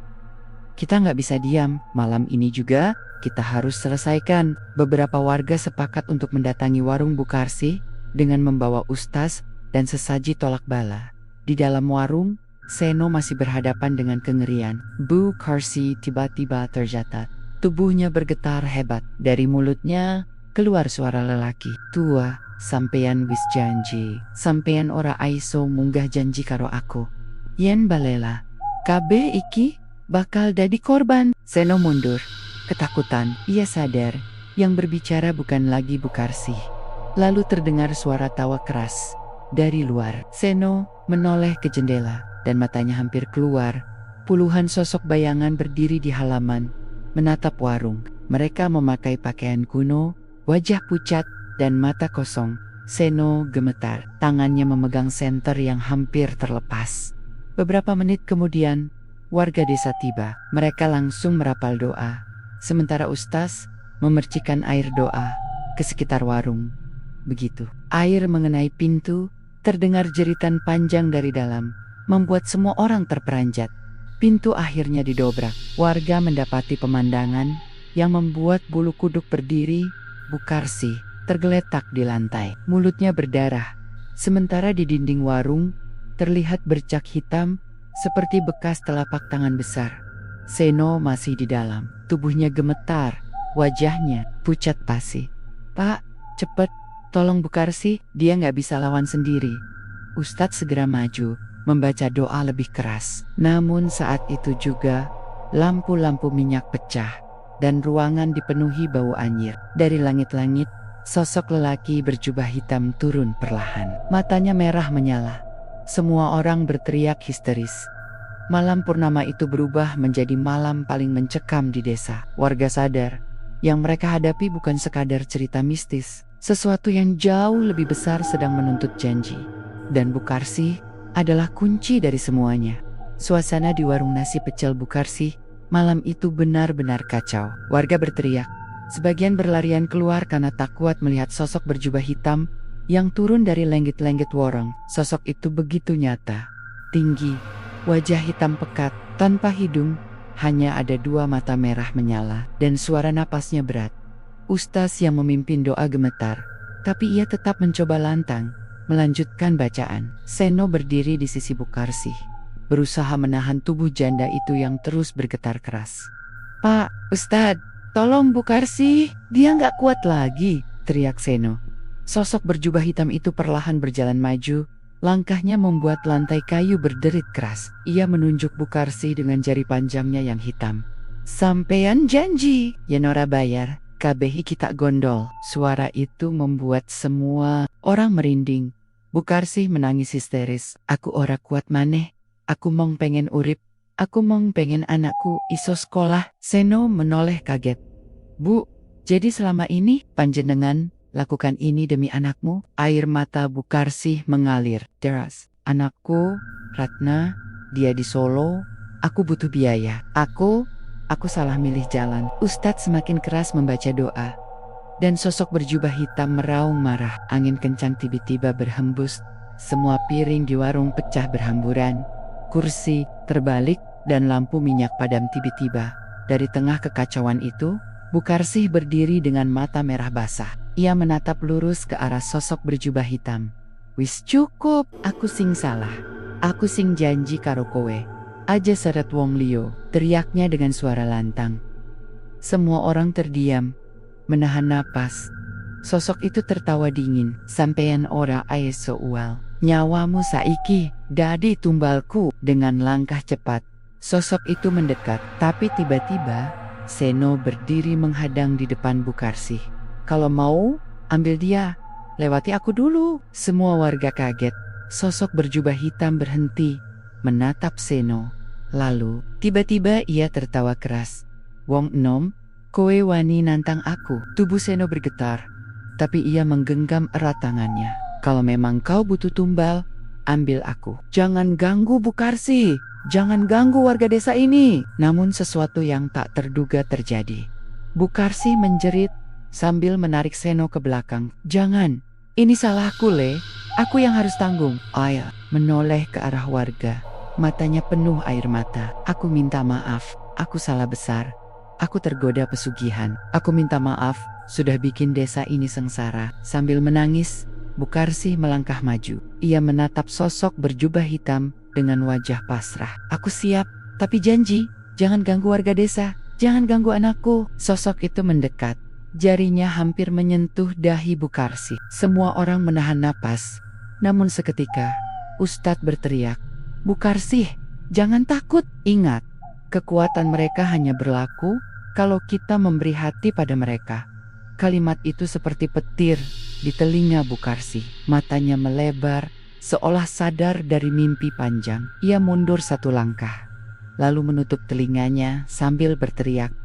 Kita nggak bisa diam, malam ini juga kita harus selesaikan. Beberapa warga sepakat untuk mendatangi warung Bukarsi dengan membawa ustas dan sesaji tolak bala. Di dalam warung, Seno masih berhadapan dengan kengerian. Bukarsi tiba-tiba terjatuh. Tubuhnya bergetar hebat. Dari mulutnya keluar suara lelaki. Tua, sampeyan wis janji. Sampeyan ora aiso munggah janji karo aku. Yen balela, kabeh iki bakal dadi korban. Seno mundur. Ketakutan, ia sadar. Yang berbicara bukan lagi Bukarsi. Lalu terdengar suara tawa keras dari luar. Seno menoleh ke jendela dan matanya hampir keluar. Puluhan sosok bayangan berdiri di halaman, menatap warung. Mereka memakai pakaian kuno, wajah pucat, dan mata kosong. Seno gemetar, tangannya memegang senter yang hampir terlepas. Beberapa menit kemudian, warga desa tiba. Mereka langsung merapal doa, sementara Ustaz memercikan air doa ke sekitar warung. Begitu air mengenai pintu, terdengar jeritan panjang dari dalam, membuat semua orang terperanjat. Pintu akhirnya didobrak. Warga mendapati pemandangan yang membuat bulu kuduk berdiri. Bukarsi tergeletak di lantai, mulutnya berdarah. Sementara di dinding warung terlihat bercak hitam seperti bekas telapak tangan besar. Seno masih di dalam, tubuhnya gemetar, wajahnya pucat pasi. Pak, cepet, tolong Bukarsi, dia nggak bisa lawan sendiri. Ustadz segera maju, membaca doa lebih keras. Namun saat itu juga, lampu-lampu minyak pecah, dan ruangan dipenuhi bau anyir. Dari langit-langit, sosok lelaki berjubah hitam turun perlahan. Matanya merah menyala. Semua orang berteriak histeris. Malam purnama itu berubah menjadi malam paling mencekam di desa. Warga sadar, yang mereka hadapi bukan sekadar cerita mistis. Sesuatu yang jauh lebih besar sedang menuntut janji. Dan Bukarsi adalah kunci dari semuanya. Suasana di warung nasi pecel Bukarsi malam itu benar-benar kacau. Warga berteriak. Sebagian berlarian keluar karena tak kuat melihat sosok berjubah hitam yang turun dari lenggit-lenggit warung. Sosok itu begitu nyata. Tinggi, wajah hitam pekat, tanpa hidung, hanya ada dua mata merah menyala, dan suara napasnya berat. Ustaz yang memimpin doa gemetar, tapi ia tetap mencoba lantang melanjutkan bacaan. Seno berdiri di sisi Bukarsi, berusaha menahan tubuh janda itu yang terus bergetar keras. Pak, Ustadz, tolong Bukarsi, dia nggak kuat lagi, teriak Seno. Sosok berjubah hitam itu perlahan berjalan maju, langkahnya membuat lantai kayu berderit keras. Ia menunjuk Bukarsi dengan jari panjangnya yang hitam. Sampean janji, yen ora bayar, kabeh iki tak gondol. Suara itu membuat semua orang merinding. Bukarsi menangis histeris. Aku ora kuat maneh. Aku mong pengen urip. Aku mong pengen anakku iso sekolah. Seno menoleh kaget. Bu, jadi selama ini panjenengan lakukan ini demi anakmu? Air mata Bukarsi mengalir deras. Anakku, Ratna, dia di Solo. Aku butuh biaya. Aku salah milih jalan. Ustadz semakin keras membaca doa. Dan sosok berjubah hitam meraung marah. Angin kencang tiba-tiba berhembus. Semua piring di warung pecah berhamburan. Kursi terbalik dan lampu minyak padam tiba-tiba. Dari tengah kekacauan itu, Bukarsi berdiri dengan mata merah basah. Ia menatap lurus ke arah sosok berjubah hitam. Wis cukup, aku sing salah. Aku sing janji karo kowe. Aja seret wong liyo, teriaknya dengan suara lantang. Semua orang terdiam, menahan napas. Sosok itu tertawa dingin. Sampeyan ora ae seual. Nyawamu saiki, dadi tumbalku. Dengan langkah cepat, sosok itu mendekat. Tapi tiba-tiba, Seno berdiri menghadang di depan Bukarsih. Kalau mau, ambil dia. Lewati aku dulu. Semua warga kaget. Sosok berjubah hitam berhenti, menatap Seno. Lalu, tiba-tiba ia tertawa keras. Wong enom, kowe wani nantang aku. Tubuh Seno bergetar, tapi ia menggenggam erat tangannya. Kalau memang kau butuh tumbal, ambil aku. Jangan ganggu Bukarsih. Jangan ganggu warga desa ini. Namun sesuatu yang tak terduga terjadi. Bukarsih menjerit sambil menarik Seno ke belakang. Jangan, ini salahku, Le. Aku yang harus tanggung. Ayah menoleh ke arah warga. Matanya penuh air mata. Aku minta maaf. Aku salah besar. Aku tergoda pesugihan. Aku minta maaf, sudah bikin desa ini sengsara. Sambil menangis, Bukarsih melangkah maju. Ia menatap sosok berjubah hitam dengan wajah pasrah. Aku siap, tapi janji, jangan ganggu warga desa. Jangan ganggu anakku. Sosok itu mendekat. Jarinya hampir menyentuh dahi Bukarsih. Semua orang menahan napas. Namun seketika, Ustadz berteriak, Bukarsih, jangan takut. Ingat, kekuatan mereka hanya berlaku kalau kita memberi hati pada mereka. Kalimat itu seperti petir di telinga Bukarsih. Matanya melebar, seolah sadar dari mimpi panjang. Ia mundur satu langkah, lalu menutup telinganya sambil berteriak,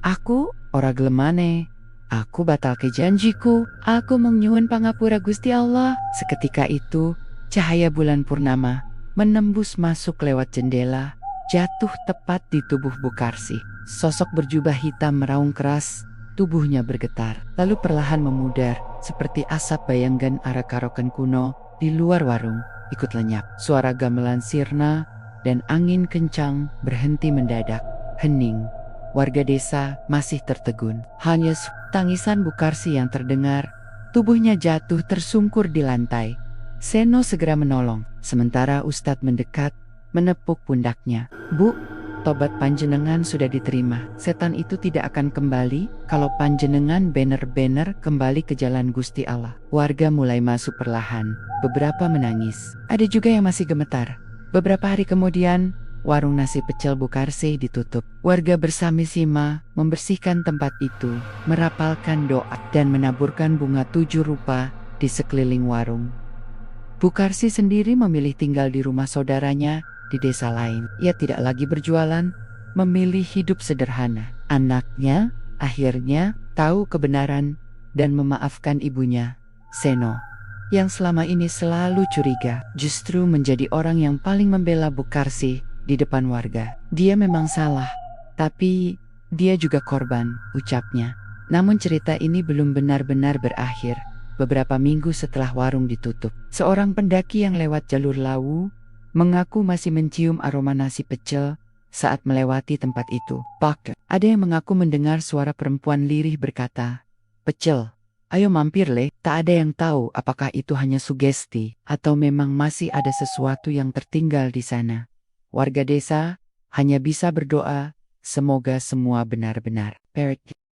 Aku, ora gelemane. Aku batal ke janjiku. Aku menyuwun pangapura Gusti Allah. Seketika itu, cahaya bulan purnama menembus masuk lewat jendela, jatuh tepat di tubuh Bukarsih. Sosok berjubah hitam meraung keras, tubuhnya bergetar, lalu perlahan memudar, seperti asap bayangan arak-arakan kuno di luar warung, ikut lenyap. Suara gamelan sirna dan angin kencang berhenti mendadak. Hening. Warga desa masih tertegun. Hanya tangisan Bukarsih yang terdengar. Tubuhnya jatuh tersungkur di lantai. Seno segera menolong, sementara Ustadz mendekat, menepuk pundaknya. Bu, tobat panjenengan sudah diterima. Setan itu tidak akan kembali kalau panjenengan bener-bener kembali ke jalan Gusti Allah. Warga mulai masuk perlahan, beberapa menangis. Ada juga yang masih gemetar. Beberapa hari kemudian, warung nasi pecel Bukarsih ditutup. Warga bersama-sama membersihkan tempat itu, merapalkan doa, dan menaburkan bunga 7 rupa di sekeliling warung. Bukarsih sendiri memilih tinggal di rumah saudaranya di desa lain. Ia tidak lagi berjualan, memilih hidup sederhana. Anaknya akhirnya tahu kebenaran dan memaafkan ibunya, Seno, yang selama ini selalu curiga, justru menjadi orang yang paling membela Bukarsih di depan warga. Dia memang salah, tapi dia juga korban, ucapnya. Namun cerita ini belum benar-benar berakhir. Beberapa minggu setelah warung ditutup, seorang pendaki yang lewat jalur Lawu mengaku masih mencium aroma nasi pecel saat melewati tempat itu. Pak, ada yang mengaku mendengar suara perempuan lirih berkata, Pecel, ayo mampir Le. Tak ada yang tahu apakah itu hanya sugesti atau memang masih ada sesuatu yang tertinggal di sana. Warga desa hanya bisa berdoa, semoga semua benar-benar.